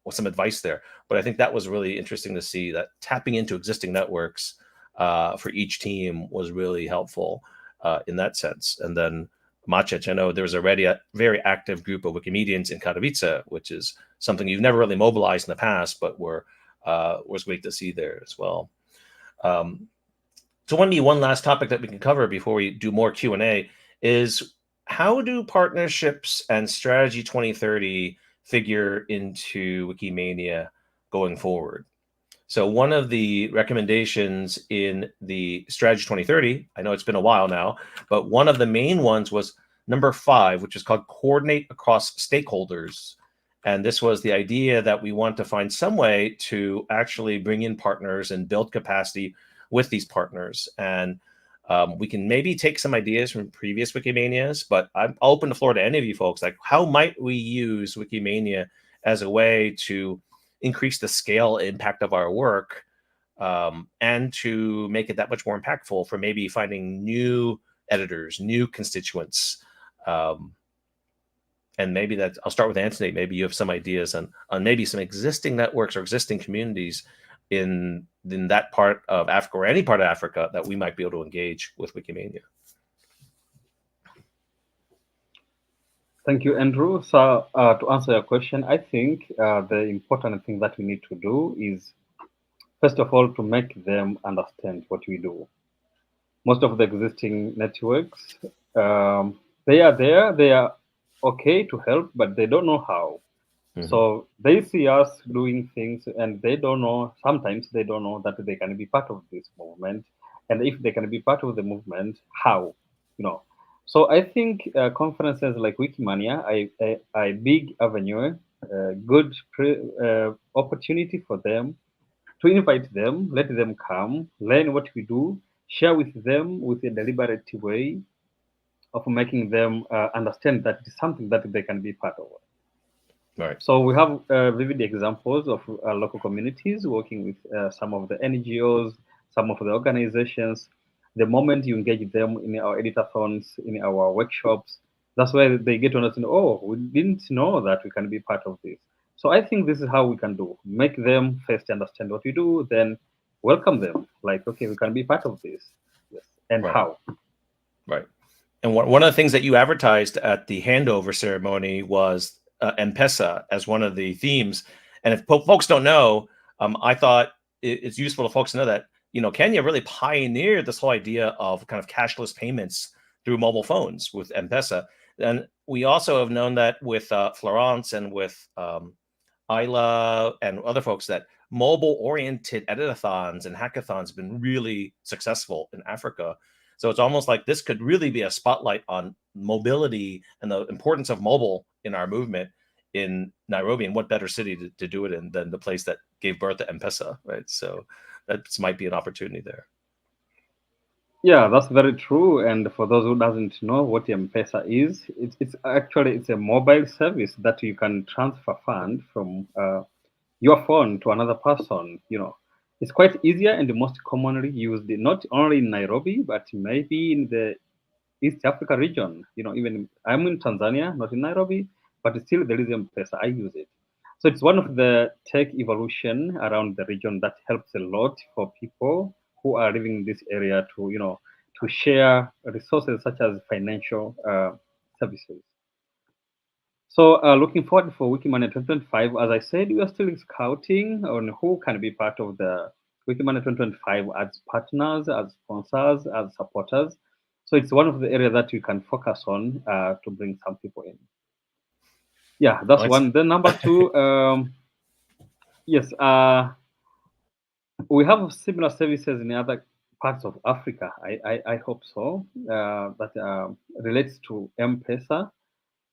with some advice there. But I think that was really interesting to see that tapping into existing networks for each team was really helpful in that sense. And then Maciej, I know there's already a very active group of Wikimedians in Katowice, which is something you've never really mobilized in the past, but was great to see there as well. So one last topic that we can cover before we do more Q&A is, how do partnerships and Strategy 2030 figure into Wikimania going forward? So one of the recommendations in the Strategy 2030, I know it's been a while now, but one of the main ones was number 5, which is called coordinate across stakeholders. And this was the idea that we want to find some way to actually bring in partners and build capacity with these partners. And we can maybe take some ideas from previous Wikimanias, but I'll open the floor to any of you folks. Like, how might we use Wikimania as a way to increase the scale impact of our work, and to make it that much more impactful for maybe finding new editors, new constituents? And maybe that I'll start with Antoni. Maybe you have some ideas on maybe some existing networks or existing communities in that part of Africa or any part of Africa that we might be able to engage with Wikimania. Thank you, Andrew. So to answer your question, I think the important thing that we need to do is, first of all, to make them understand what we do. Most of the existing networks, they are there, they are okay to help, but they don't know how. So they see us doing things and they don't know, sometimes they don't know that they can be part of this movement. And if they can be part of the movement, how, So I think conferences like Wikimania are a big avenue, good opportunity for them to invite them, let them come, learn what we do, share with them with a deliberate way of making them understand that it's something that they can be part of. Right. So we have vivid examples of local communities working with some of the NGOs, some of the organizations. The moment you engage them in our editathons, in our workshops, that's where they get to understand, oh, we didn't know that we can be part of this. So I think this is how we can do. Make them first understand what we do, then welcome them. Like, okay, we can be part of this. Yes. And right. How. Right. And one of the things that you advertised at the handover ceremony was M-Pesa as one of the themes. And if folks don't know, I thought it's useful to folks to know that, Kenya really pioneered this whole idea of kind of cashless payments through mobile phones with M-Pesa. And we also have known that with Florence and with Isla and other folks, that mobile-oriented editathons and hackathons have been really successful in Africa. So it's almost like this could really be a spotlight on mobility and the importance of mobile in our movement in Nairobi. And what better city to do it in than the place that gave birth to M-Pesa, right? So that might be an opportunity there. Yeah, that's very true. And for those who doesn't know what M-Pesa is, it's a mobile service that you can transfer funds from your phone to another person. It's quite easier and the most commonly used, not only in Nairobi, but maybe in the East Africa region. Even I'm in Tanzania, not in Nairobi, but still there is M-Pesa. I use it. So it's one of the tech evolution around the region that helps a lot for people who are living in this area to, to share resources such as financial services. So looking forward for Wikimania 2025, as I said, we are still scouting on who can be part of the Wikimania 2025 as partners, as sponsors, as supporters. So it's one of the areas that we can focus on to bring some people in. Yeah, that's one. Then number 2, yes, we have similar services in other parts of Africa. I hope so. That relates to M-Pesa.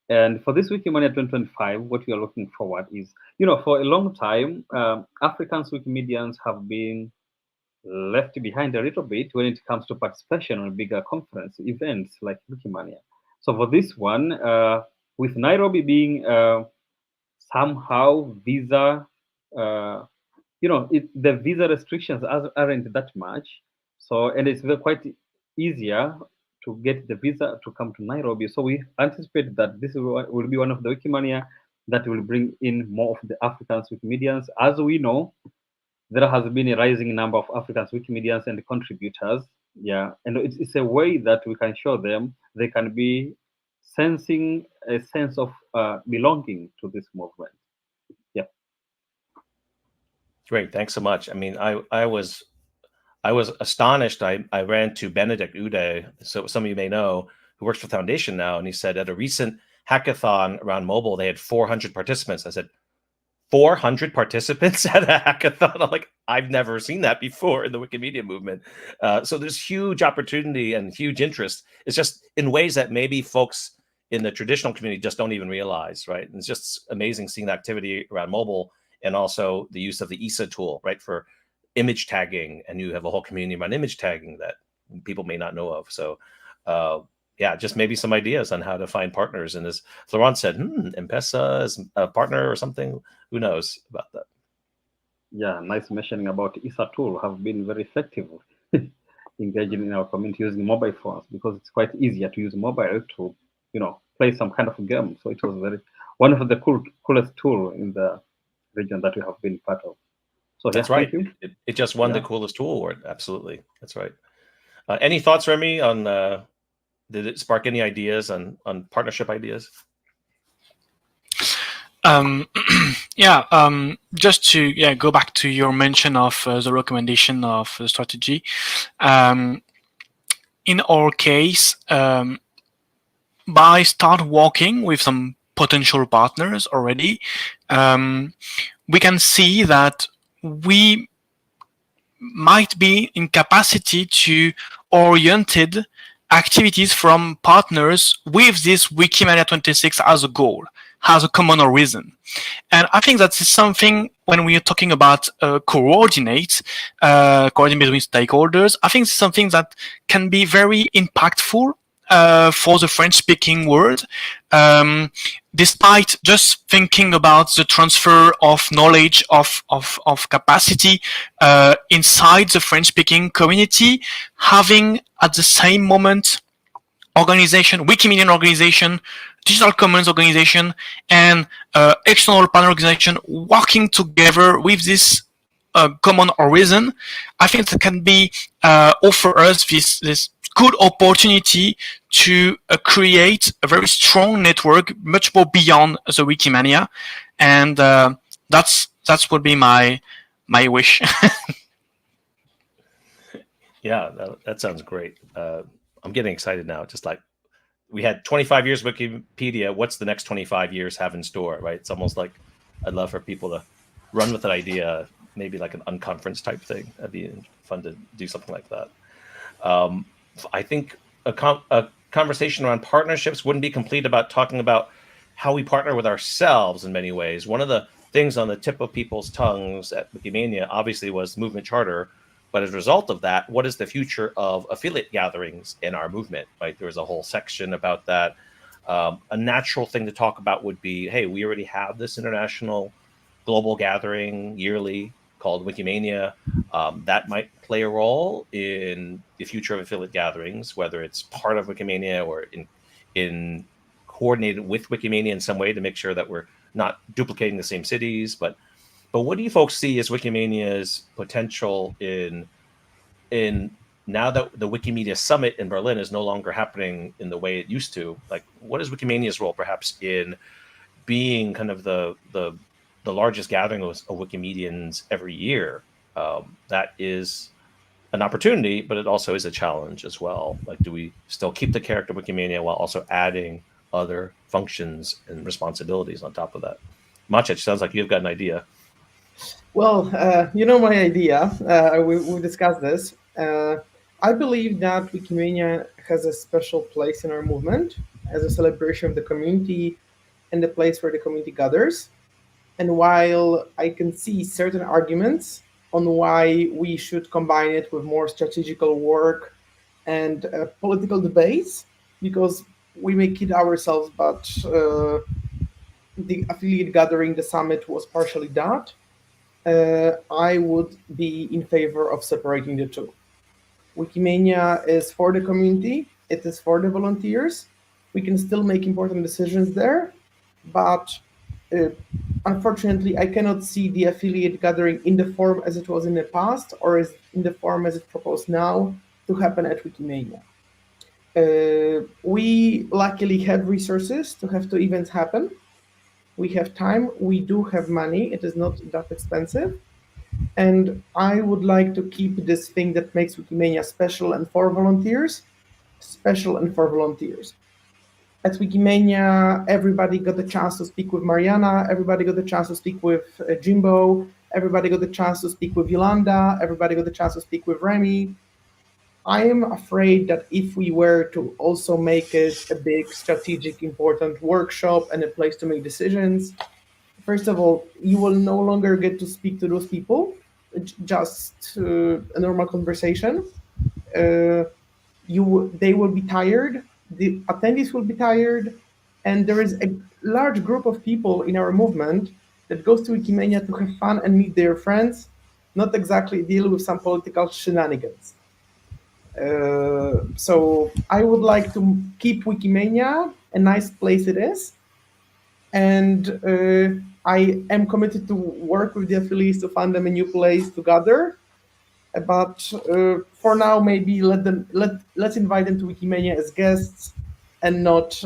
And for this Wikimania 2025, what we are looking forward is, for a long time, African Wikimedians have been left behind a little bit when it comes to participation on bigger conference events like Wikimania. So for this one, with Nairobi being somehow visa, the visa restrictions aren't that much. So, and it's quite easier to get the visa to come to Nairobi. So we anticipate that this will be one of the Wikimania that will bring in more of the African Wikimedians. As we know, there has been a rising number of African Wikimedians and contributors. Yeah, and it's a way that we can show them they can be sensing a sense of belonging to this movement. Yeah. Great, thanks so much. I mean, I was astonished. I ran to Benedict Ude, so some of you may know, who works for Foundation now, and he said at a recent hackathon around mobile, they had 400 participants. I said, 400 participants at a hackathon? I'm like, I've never seen that before in the Wikimedia movement. So there's huge opportunity and huge interest. It's just in ways that maybe folks in the traditional community just don't even realize, right? And it's just amazing seeing the activity around mobile and also the use of the ISA tool, right, for image tagging. And you have a whole community around image tagging that people may not know of. So yeah, just maybe some ideas on how to find partners. And as Florent said, M-Pesa is a partner or something. Who knows about that? Yeah, nice mentioning about ISA tool. Have been very effective engaging in our community using mobile phones, because it's quite easier to use mobile to, play some kind of game. So it was one of the coolest tool in the region that we have been part of. So that's right. It just won the coolest tool award. Absolutely, that's right. Any thoughts, Remy, on? Did it spark any ideas on partnership ideas? Just to go back to your mention of the recommendation of the strategy. In our case, by start working with some potential partners already, we can see that we might be in capacity to oriented activities from partners with this Wikimania 26 as a goal, has a common reason. And I think that is something when we are talking about coordinate between stakeholders, I think it's something that can be very impactful for the French-speaking world, despite just thinking about the transfer of knowledge, of capacity inside the French-speaking community, having at the same moment organization, Wikimedian organization, digital commons organization, and external partner organization working together with this common horizon. I think that can be offer us this good opportunity to create a very strong network, much more beyond the Wikimania, and that's would be my wish. Yeah, that sounds great. I'm getting excited now. Just like we had 25 years Wikipedia, what's the next 25 years have in store, right? It's almost like I'd love for people to run with that idea, maybe like an unconference type thing. That'd be fun to do something like that. I think a conversation around partnerships wouldn't be complete about talking about how we partner with ourselves in many ways. One of the things on the tip of people's tongues at Wikimania obviously was movement charter, but as a result of that, what is the future of affiliate gatherings in our movement, right? There was a whole section about that. A natural thing to talk about would be, hey, we already have this international global gathering yearly called Wikimania. That might play a role in the future of affiliate gatherings, whether it's part of Wikimania or in coordinated with Wikimania in some way to make sure that we're not duplicating the same cities. But what do you folks see as Wikimania's potential in now that the Wikimedia Summit in Berlin is no longer happening in the way it used to? Like, what is Wikimania's role perhaps in being kind of the largest gathering of Wikimedians every year? That is an opportunity, but it also is a challenge as well. Like, do we still keep the character of Wikimania while also adding other functions and responsibilities on top of that? Maciej, sounds like you've got an idea. Well, my idea. We discussed this. I believe that Wikimania has a special place in our movement as a celebration of the community and the place where the community gathers. And while I can see certain arguments on why we should combine it with more strategical work and political debates, because we may kid ourselves, but the affiliate gathering, the summit, was partially that. I would be in favor of separating the two. Wikimania is for the community, it is for the volunteers. We can still make important decisions there, but unfortunately, I cannot see the affiliate gathering in the form as it was in the past or as in the form as it's proposed now to happen at Wikimania. We luckily have resources to have two events happen. We have time, we do have money, it is not that expensive. And I would like to keep this thing that makes Wikimania special and for volunteers, special and for volunteers. At Wikimania, everybody got the chance to speak with Mariana, everybody got the chance to speak with Jimbo, Everybody got the chance to speak with Iolanda. Everybody got the chance to speak with Remy. I am afraid that if we were to also make it a big strategic, important workshop and a place to make decisions, first of all, you will no longer get to speak to those people, just a normal conversation. They will be tired, the attendees will be tired, and there is a large group of people in our movement that goes to Wikimania to have fun and meet their friends, not exactly deal with some political shenanigans. So I would like to keep Wikimania a nice place it is, and I am committed to work with the affiliates to find them a new place to gather. But for now, maybe let's invite them to Wikimania as guests, and not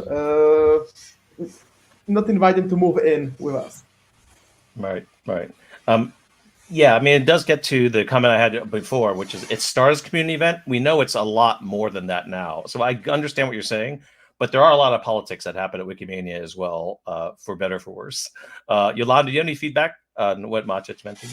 invite them to move in with us. Right. Yeah, I mean, it does get to the comment I had before, which is it started as a community event. We know it's a lot more than that now. So I understand what you're saying, but there are a lot of politics that happen at Wikimania as well, for better or for worse. Iolanda, do you have any feedback on what Maciej mentioned?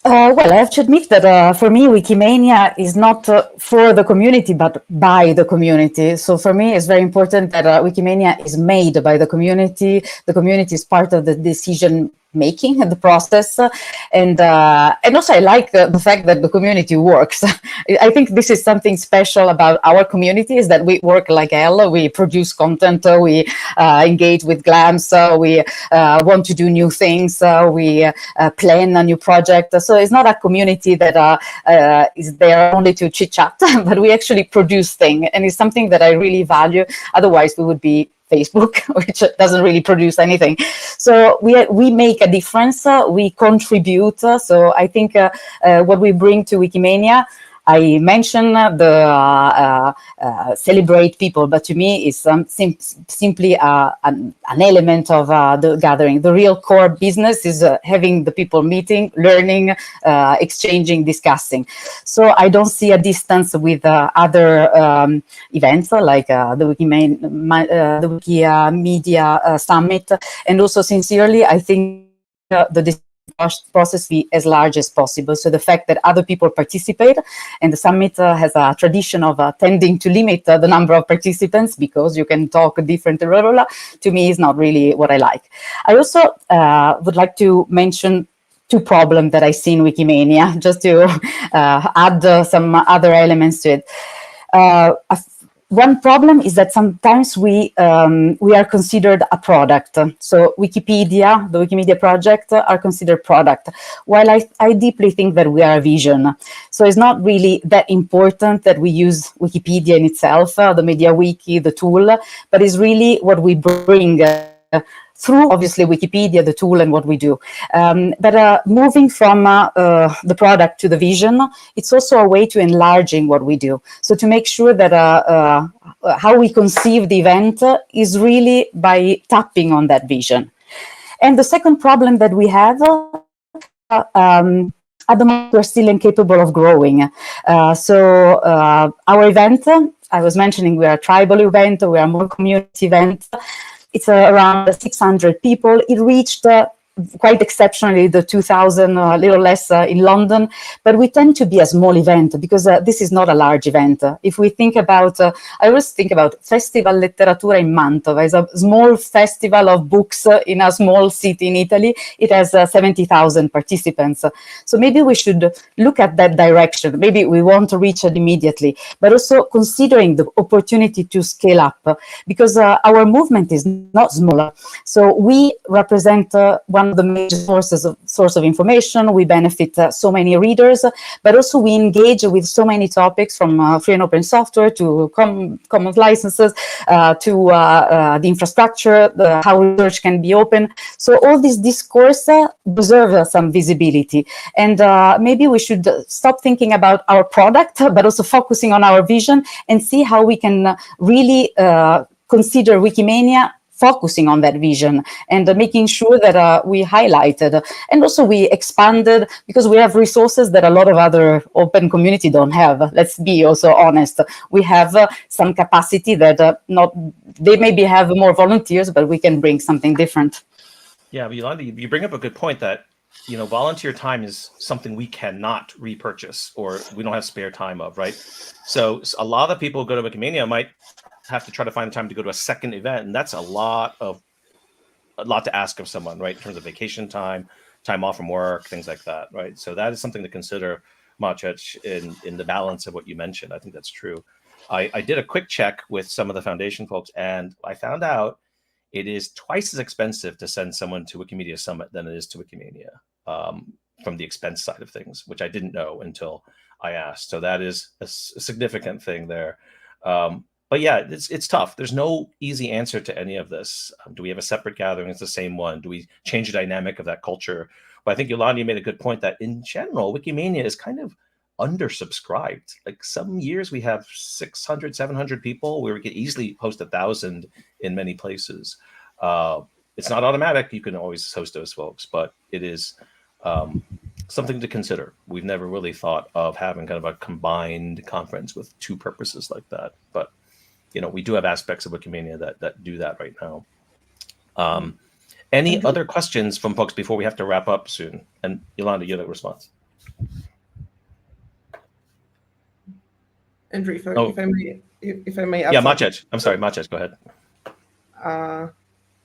Well, I have to admit that for me, Wikimania is not for the community, but by the community. So for me, it's very important that Wikimania is made by the community. The community is part of the decision making the process, and also I like the fact that the community works. I think this is something special about our community, is that we work like hell. We produce content, we engage with GLAMs, we want to do new things, we plan a new project. So it's not a community that is there only to chit chat, but we actually produce things, and it's something that I really value. Otherwise we would be Facebook, which doesn't really produce anything. So we make a difference, we contribute. So I think what we bring to Wikimania, I mentioned the celebrate people, but to me it's simply an element of the gathering. The real core business is having the people meeting, learning, exchanging, discussing. So I don't see a distance with other events like the Wikimedia Summit. And also, sincerely, I think the process be as large as possible. So the fact that other people participate, and the summit has a tradition of tending to limit the number of participants because you can talk different, to me is not really what I like. I also would like to mention two problems that I see in Wikimania, just to add some other elements to it. One problem is that sometimes we are considered a product. So Wikipedia, the Wikimedia project, are considered product, while I deeply think that we are a vision. So it's not really that important that we use Wikipedia in itself, the media wiki, the tool, but it's really what we bring through, obviously, Wikipedia, the tool, and what we do. But moving from the product to the vision, it's also a way to enlarging what we do. So to make sure that how we conceive the event is really by tapping on that vision. And the second problem that we have, at the moment, we're still incapable of growing. So our event, I was mentioning, we are a tribal event, we are a more community event. It's around 600 people. It reached quite exceptionally the 2,000, a little less in London, but we tend to be a small event because this is not a large event. If we think about, I always think about Festival Letteratura in Mantova. It's a small festival of books in a small city in Italy. It has 70,000 participants. So maybe we should look at that direction. Maybe we won't reach it immediately, but also considering the opportunity to scale up, because our movement is not small. So we represent one of the major source of information. We benefit so many readers, but also we engage with so many topics, from free and open software to common licenses to the infrastructure, how research can be open. So all this discourse deserves some visibility, and maybe we should stop thinking about our product, but also focusing on our vision and see how we can really consider Wikimania focusing on that vision and making sure that we highlighted, and also we expanded, because we have resources that a lot of other open community don't have. Let's be also honest. We have some capacity that they maybe have more volunteers, but we can bring something different. Yeah, but Iolanda, you bring up a good point that volunteer time is something we cannot repurchase or we don't have spare time of, right? So a lot of people who go to Wikimania might have to try to find the time to go to a second event, and that's a lot to ask of someone, right? In terms of vacation time off from work, things like that, right? So that is something to consider, Maciej, in the balance of what you mentioned. I think that's true. I did a quick check with some of the foundation folks, and I found out it is twice as expensive to send someone to Wikimedia Summit than it is to Wikimania, from the expense side of things, which I didn't know until I asked. So that is a significant thing there. But yeah, it's tough. There's no easy answer to any of this. Do we have a separate gathering? It's the same one. Do we change the dynamic of that culture? But I think Iolanda made a good point that in general, Wikimania is kind of undersubscribed. Like some years we have 600, 700 people where we could easily host 1,000 in many places. It's not automatic. You can always host those folks, but it is something to consider. We've never really thought of having kind of a combined conference with two purposes like that. But we do have aspects of Wikimania that do that right now. Any other questions from folks before we have to wrap up soon? And Iolanda, you have a response. Andrew, if I may add. Yeah, Maciej. I'm sorry, Maciej, go ahead.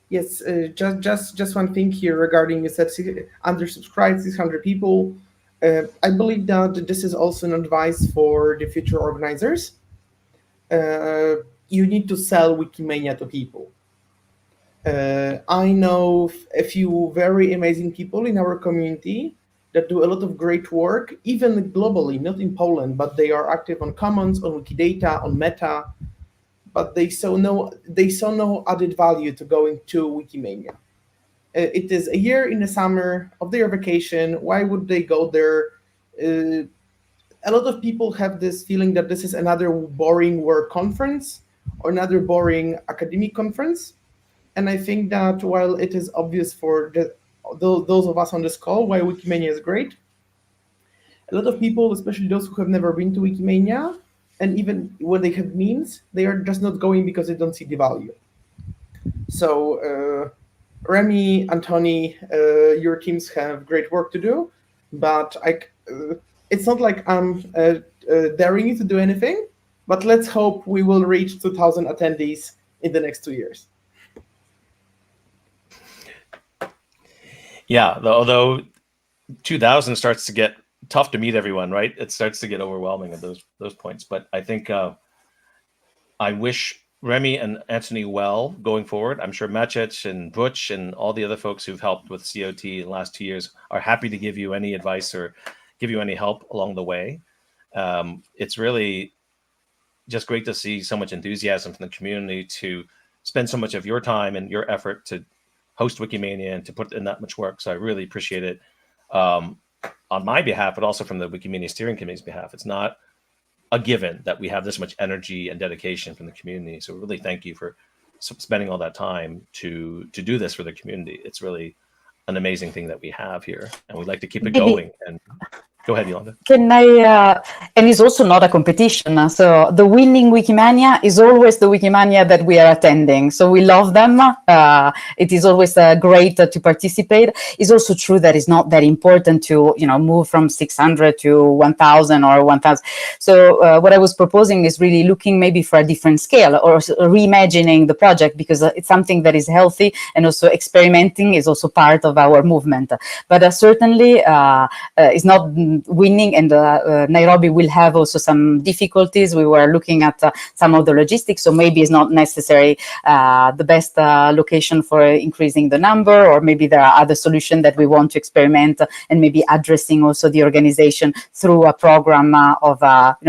Yes, just one thing here regarding, you said undersubscribed 600 people. I believe that this is also an advice for the future organizers. You need to sell Wikimania to people. I know a few very amazing people in our community that do a lot of great work, even globally, not in Poland, but they are active on Commons, on Wikidata, on Meta, but they saw no added value to going to Wikimania. It is a year in the summer of their vacation. Why would they go there? A lot of people have this feeling that this is another boring work conference or another boring academic conference. And I think that while it is obvious for those of us on this call why Wikimania is great, a lot of people, especially those who have never been to Wikimania, and even when they have means, they are just not going because they don't see the value. So Remy, Antoni, your teams have great work to do, but it's not like I'm daring you to do anything, but let's hope we will reach 2,000 attendees in the next 2 years. Yeah, although 2,000 starts to get tough to meet everyone, right? It starts to get overwhelming at those points. But I think I wish Remy and Antoni well going forward. I'm sure Maciej and Butch and all the other folks who've helped with COT in the last 2 years are happy to give you any advice or give you any help along the way. It's really just great to see so much enthusiasm from the community to spend so much of your time and your effort to host Wikimania and to put in that much work. So I really appreciate it on my behalf, but also from the Wikimania Steering Committee's behalf. It's not a given that we have this much energy and dedication from the community. So really thank you for spending all that time to do this for the community. It's really an amazing thing that we have here, and we'd like to keep it going. And go ahead, Iolanda. Can I, and it's also not a competition. So the winning Wikimania is always the Wikimania that we are attending. So we love them. It is always great to participate. It's also true that it's not that important to, move from 600 to 1,000 or 1,000. So what I was proposing is really looking maybe for a different scale or reimagining the project, because it's something that is healthy, and also experimenting is also part of our movement. But certainly it's not winning, and Nairobi will have also some difficulties. We were looking at some of the logistics, so maybe it's not necessarily the best location for increasing the number, or maybe there are other solutions that we want to experiment, and maybe addressing also the organization through a program of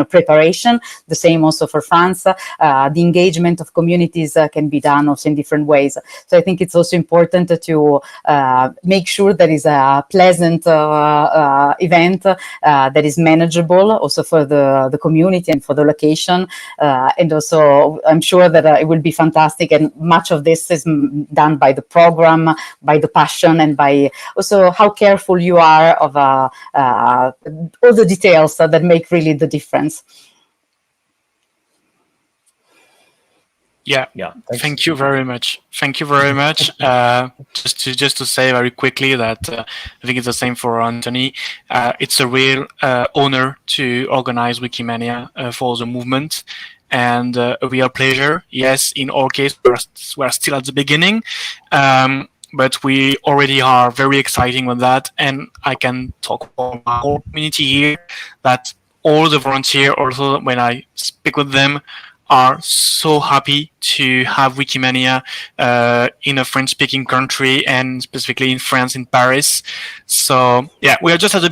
preparation. The same also for France. The engagement of communities can be done also in different ways. So I think it's also important to make sure that is a pleasant event that is manageable also for the community and for the location. And also I'm sure that it will be fantastic, and much of this is done by the program, by the passion, and by also how careful you are of all the details that make really the difference. Yeah. Thanks. Thank you very much. Thank you very much. Just to say very quickly that I think it's the same for Antoni. It's a real honor to organize Wikimania for the movement, and a real pleasure. Yes, in our case, we're still at the beginning, but we already are very exciting with that. And I can talk for my whole community here that all the volunteers, also when I speak with them, are so happy to have Wikimania in a French-speaking country, and specifically in France, in Paris. So yeah, we are just at the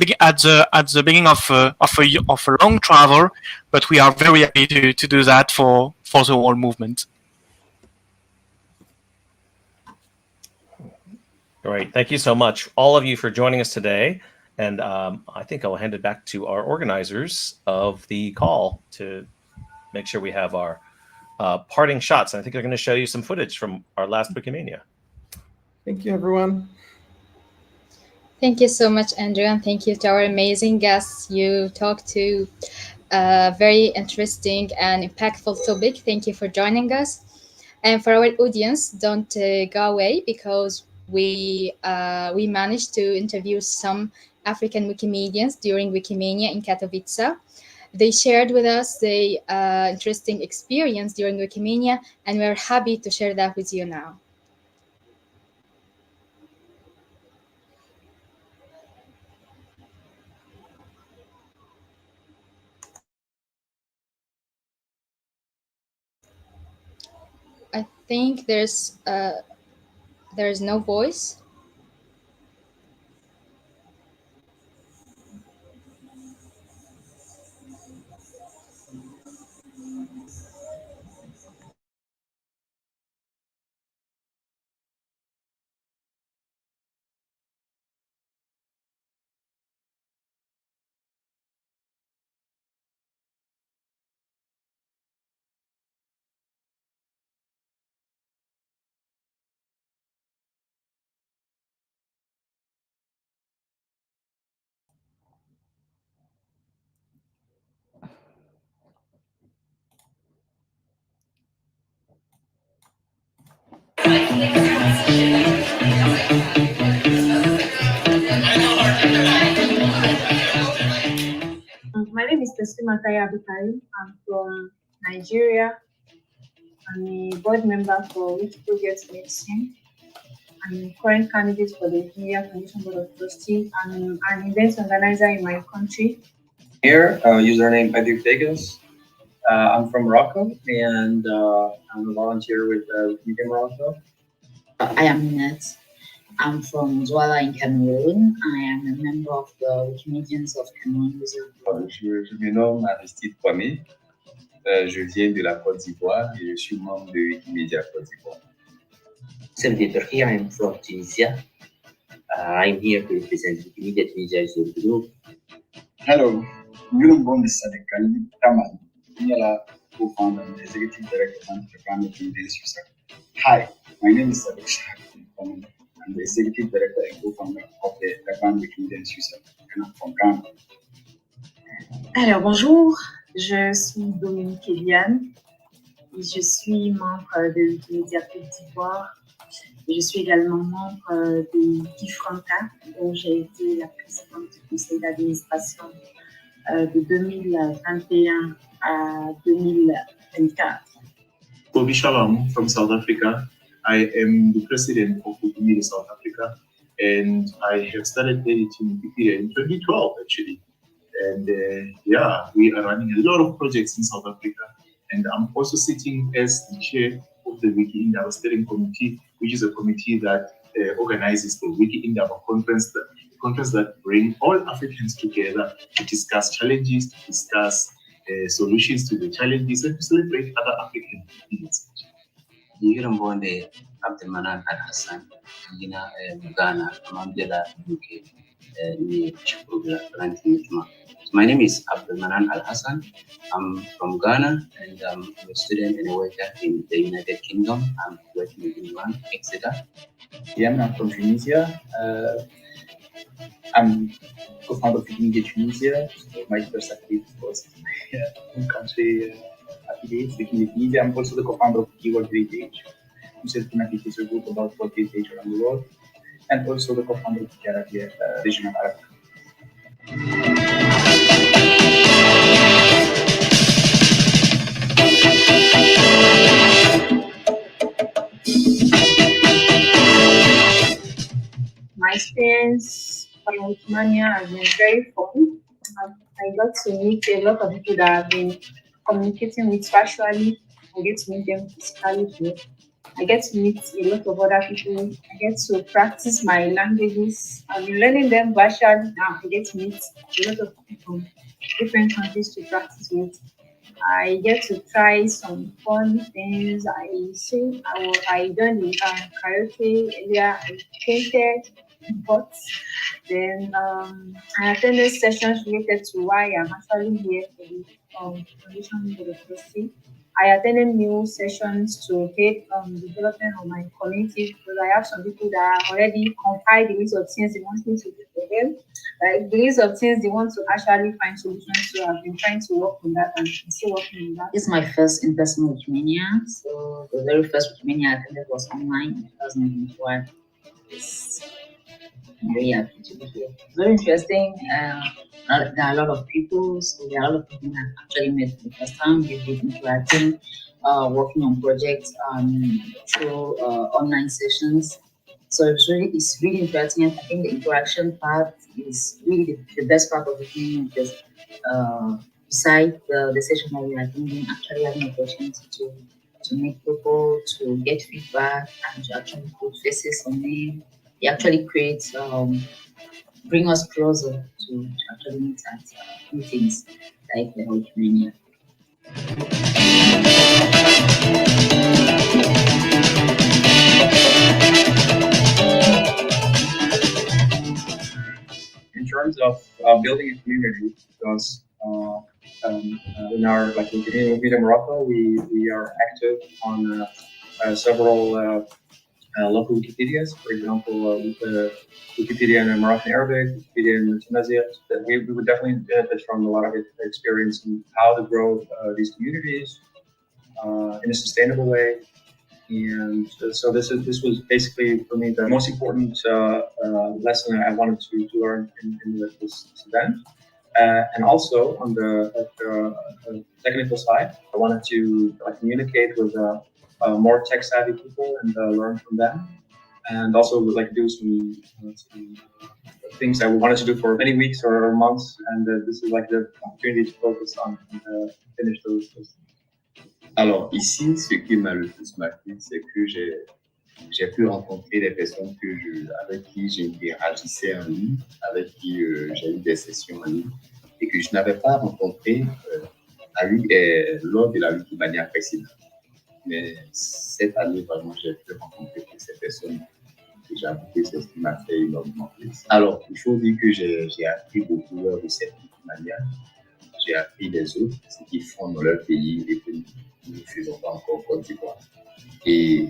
beginning of a long travel, but we are very happy to do that for the whole movement. Great. Thank you so much, all of you, for joining us today. And I think I'll hand it back to our organizers of the call to make sure we have our parting shots. And I think they're going to show you some footage from our last Wikimania. Thank you, everyone. Thank you so much, Andrew, and thank you to our amazing guests. You talked to a very interesting and impactful topic. Thank you for joining us. And for our audience, don't go away, because we managed to interview some African Wikimedians during Wikimania in Katowice. They shared with us the interesting experience during Wikimania, and we're happy to share that with you now. I think there's no voice. My name is Makaya Abukari. I'm from Nigeria. I'm a board member for Wiki Project Medicine. I'm a current candidate for the Wikimedia Foundation Board of Trustees. I'm an event organizer in my country. Here, username Patrick Vegas. I'm from Morocco, and I'm a volunteer with Wikimedia Morocco. I am Net. I'm from Douala in Cameroon. I am a member of the Wikimedians of Cameroon. Je me nomme Aristide Kwame. Je viens de la Côte d'Ivoire et je suis membre de Wikimedia Côte d'Ivoire. Sergei Turkey, I'm from Tunisia. I'm here to represent Wikimedia Tunisia as your group. Hello, Yunus Bombis Sadekali Taman, Nila, co-founder and executive director of the Ghana Attendees. Hi, my name is Sadek Shah. I'm the executive director and co-founder of the Ghana Wikimedians from Ghana. Alors bonjour, je suis Dominique Eliane. Je suis membre de Wikimedia Côte d'Ivoire. Je suis également membre de WikiAfrica, dont j'ai été la présidente du conseil d'administration de 2021 à 2024. Kobi Shalom from South Africa. I am the president of Wikimedia South Africa, and I have started editing Wikipedia in 2012, actually. And yeah, we are running a lot of projects in South Africa. And I'm also sitting as the chair of the Wiki Indaba Steering Committee, which is a committee that organizes the Wiki Indaba conference that bring all Africans together to discuss challenges, to discuss solutions to the challenges, and to celebrate other African leaders. Yirambonde Abdelmanan Al-Hassan, Gina Ghana, Mandela, UK, My name is Abdelmanan Al-Hassan. I'm from Ghana, and I'm a student and a worker in the United Kingdom. I'm working in Milan, Exeter. Yeah, I'm from Tunisia. I'm co-founder of Wikimedia Tunisia. So my first activity was in my home country, affiliates, Wikimedia. I'm also the co-founder of Keyword Heritage, which has been a literature group about world heritage around the world, and also the co-founder of the region of Africa. My experience on Wikimania has been very fun. I got to meet a lot of people that I've been communicating with virtually. I get to meet them physically too. I get to meet a lot of other people. I get to practice my languages. I've been learning them virtually now. I get to meet a lot of people from different countries to practice with. I get to try some fun things. I done the karaoke earlier. I painted pots. Then I attended sessions related to why I'm actually here for the foundation for the university. I attended new sessions to help development of my community because I have some people that already compile the list of things they want me to do for them. Like the list of things they want to actually find solutions to. I've been trying to work on that and I'm still working on that. This is my first in-person Wikimania. So the very first Wikimania I attended was online in 2021. I'm very happy to be here. It's very interesting. There are a lot of people, so there are a lot of people that I actually met for the first time. We've been interacting, working on projects through online sessions. So it's really interesting. I think the interaction part is really the best part of the thing because besides the session that we are doing, actually having an opportunity to meet people, to get feedback, and to actually put faces on them. It actually creates, bring us closer to actually meet at meetings like the Wikimania. In terms of building a community, because in our in Wikimedia Morocco, we are active on several local Wikipedias. For example, Wikipedia in Moroccan Arabic, Wikipedia in Tunisia. We would definitely benefit from a lot of experience in how to grow these communities in a sustainable way. And so this was basically for me the most important lesson I wanted to learn in this event. And also on the technical side, I wanted to communicate with more tech-savvy people and learn from them, and also do some things I wanted to do for many weeks or months. And this is the opportunity to focus on and finish those things. Alors ici, ce qui m'a le plus marqué, c'est que j'ai pu rencontrer des personnes avec qui j'interagissais en ligne, avec qui j'ai eu des sessions en ligne, et que je n'avais pas rencontré lors de la Wikimania précédente. Mais cette année, vraiment, j'ai pu rencontrer toutes ces personnes. J'avoue que c'est ce qui m'a fait énormément plaisir. Alors, il faut dire que j'ai appris beaucoup lors de cette Wikimania. J'ai appris des autres, ce qu'ils font dans leur pays et que nous ne faisons pas encore en Côte d'Ivoire. Et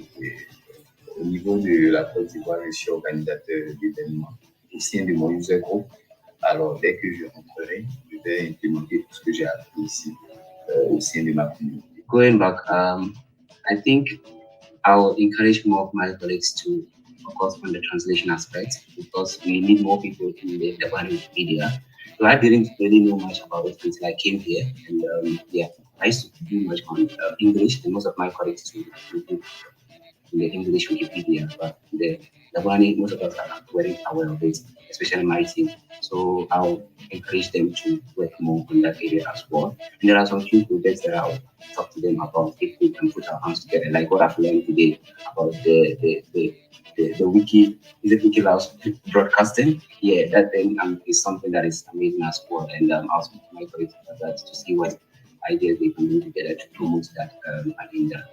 au niveau de la Côte d'Ivoire, je suis organisateur d'événements au sein de mon user group. Alors, dès que je rentrerai, je vais implémenter tout ce que j'ai appris ici au sein de ma communauté. Going back, I think I'll encourage more of my colleagues to focus on the translation aspect because we need more people in the Wikipedia. So I didn't really know much about it until I came here, and I used to do much on English, and most of my colleagues do in the English Wikipedia, but most of us are very aware of it, especially my team. So I'll encourage them to work more on that area as well. And there are some few projects that I'll talk to them about if we can put our hands together, like what I've learned today about the Wiki, is it Wiki Laos broadcasting? Yeah, that thing is something that is amazing as well. And I'll speak to my colleagues about that to see what ideas they can do together to promote that agenda.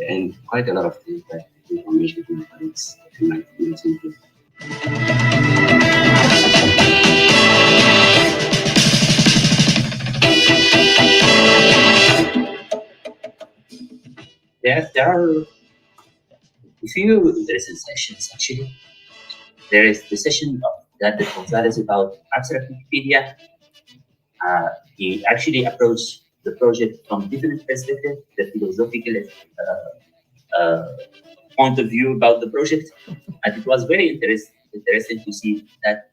And quite a lot of things that information to my colleagues in my community. Yes, there are a few interesting sessions actually. There is the session that is about abstract Wikipedia. He actually approached the project from different perspectives, the philosophical point of view about the project. And it was very interesting to see that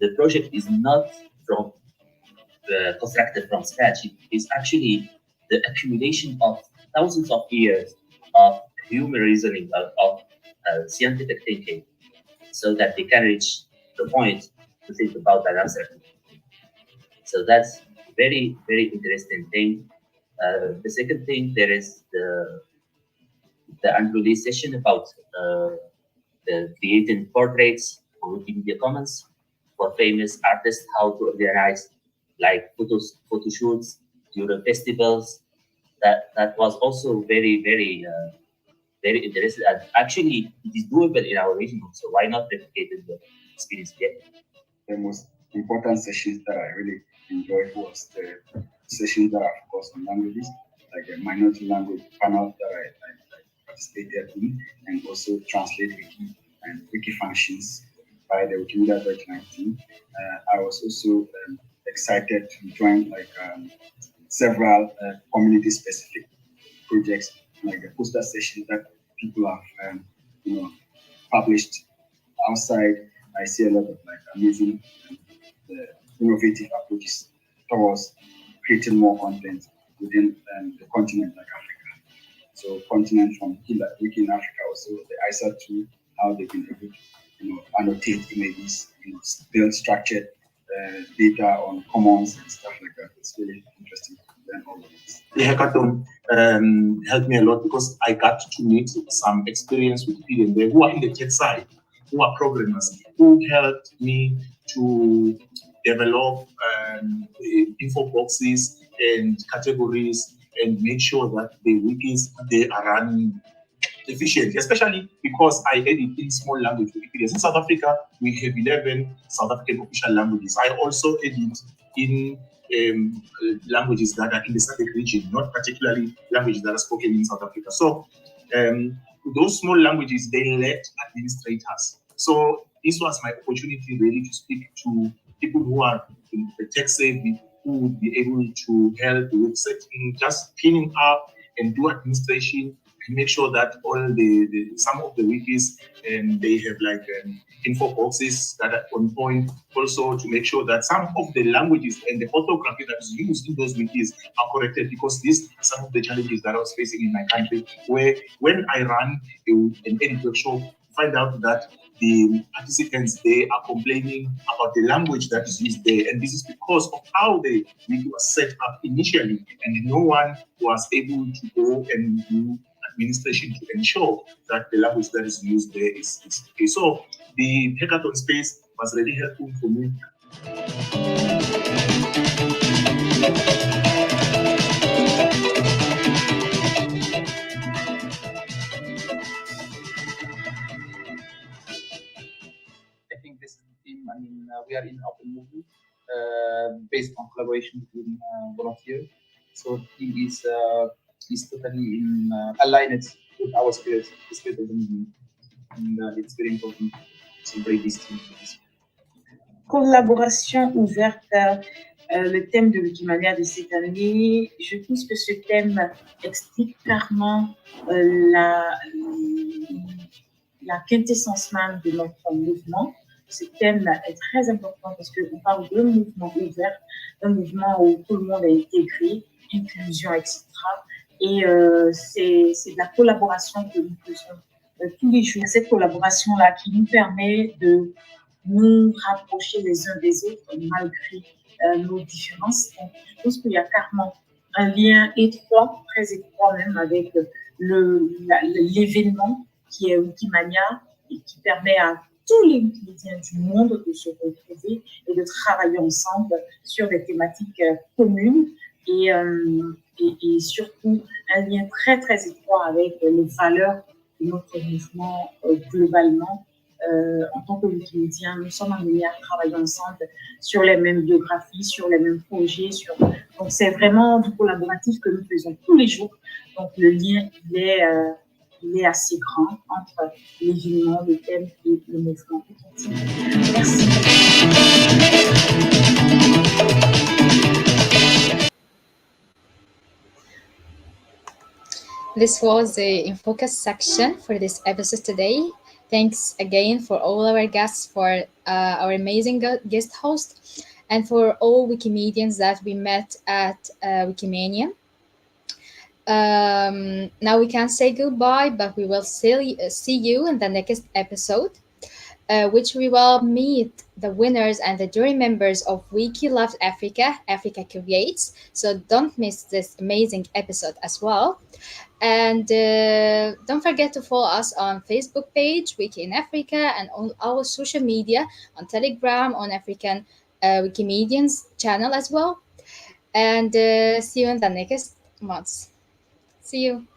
the project is not from constructed from scratch. It is actually the accumulation of thousands of years of human reasoning, of scientific thinking, so that they can reach the point to think about that answer. So that's very, very interesting thing. The second thing, there is the annual session about the creating portraits for Wikimedia Commons for famous artists, how to organize like photo shoots during festivals. That was also very, very, very interesting. And actually, it is doable in our region, so why not replicate the experience here? The most important sessions that I really enjoyed was the sessions that are focused on languages, like a minority language panel that I participated in, and also Translate Wiki and Wiki Functions by the Wikimedia Virgin team. I was also excited to join several community-specific projects, like a poster session that people have published outside. I see a lot of amazing innovative approaches towards creating more content within the continent like Africa. So continent from Wiki in Africa, also the ISA tool, how they've been able to annotate images, build structured data on commons and stuff like that. It's really interesting to learn all of this. The hackathon helped me a lot because I got to meet some experienced Wikipedians there who are in the tech side, who are programmers, who helped me to develop info boxes and categories and make sure that the wikis, they are running efficiently, especially because I edit in small language Wikipedias. In South Africa, we have 11 South African official languages. I also edit in languages that are in the SADC region, not particularly languages that are spoken in South Africa. So those small languages, they lack administrators. So this was my opportunity really to speak to people who are tech savvy, who would be able to help with setting, just cleaning up and do administration and make sure that all some of the wikis and they have info boxes that are on point. Also to make sure that some of the languages and the orthography that is used in those wikis are corrected, because these are some of the challenges that I was facing in my country, where when I run an edit workshop, find out that the participants, they are complaining about the language that is used there. And this is because of how the wiki was set up initially, and no one was able to go and do administration to ensure that the language that is used there is okay. So the hackathon space was really helpful for me. I think this is the team. I mean, we are in open movement based on collaboration between volunteers. So the team is totally aligned with our spirit of the movement, and it's very important to break this team. Collaboration ouverte, le thème de Wikimania de cette année. Je pense que ce thème explique clairement la quintessence même de notre mouvement. Ce thème est très important parce qu'on parle d'un mouvement ouvert, un mouvement où tout le monde est intégré, inclusion, etc. Et c'est de la collaboration que nous faisons tous les jours. Cette collaboration-là qui nous permet de nous rapprocher les uns des autres malgré nos différences. Donc, je pense qu'il y a clairement un lien étroit, très étroit même, avec l'événement qui est Wikimania et qui permet à tous les Wikimediens du monde de se retrouver et de travailler ensemble sur des thématiques communes et surtout un lien très très étroit avec les valeurs de notre mouvement globalement. En tant que Wikimediens, nous sommes amenés à travailler ensemble sur les mêmes biographies, sur les mêmes projets. Donc c'est vraiment du collaboratif que nous faisons tous les jours. Donc le lien, il est assez grand entre l'événement, le thème et le mouvement. Merci. This was the In Focus section for this episode today. Thanks again for all our guests, for our amazing guest host, and for all Wikimedians that we met at Wikimania. Now we can say goodbye, but we will still see you in the next episode, which we will meet the winners and the jury members of Wiki Loves Africa, Africa Creates. So don't miss this amazing episode as well. And don't forget to follow us on Facebook page, Wiki in Africa, and on our social media, on Telegram, on African Wikimedians channel as well. And see you in the next months. See you.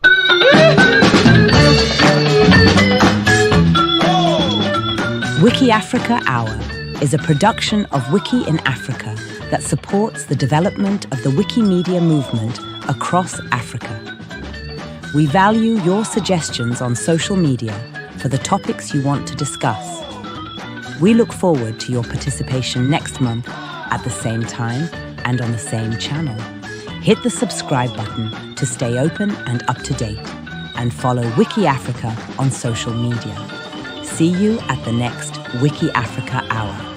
WikiAfrica Hour is a production of Wiki in Africa that supports the development of the Wikimedia movement across Africa. We value your suggestions on social media for the topics you want to discuss. We look forward to your participation next month at the same time and on the same channel. Hit the subscribe button to stay open and up to date, and follow WikiAfrica on social media. See you at the next WikiAfrica Hour.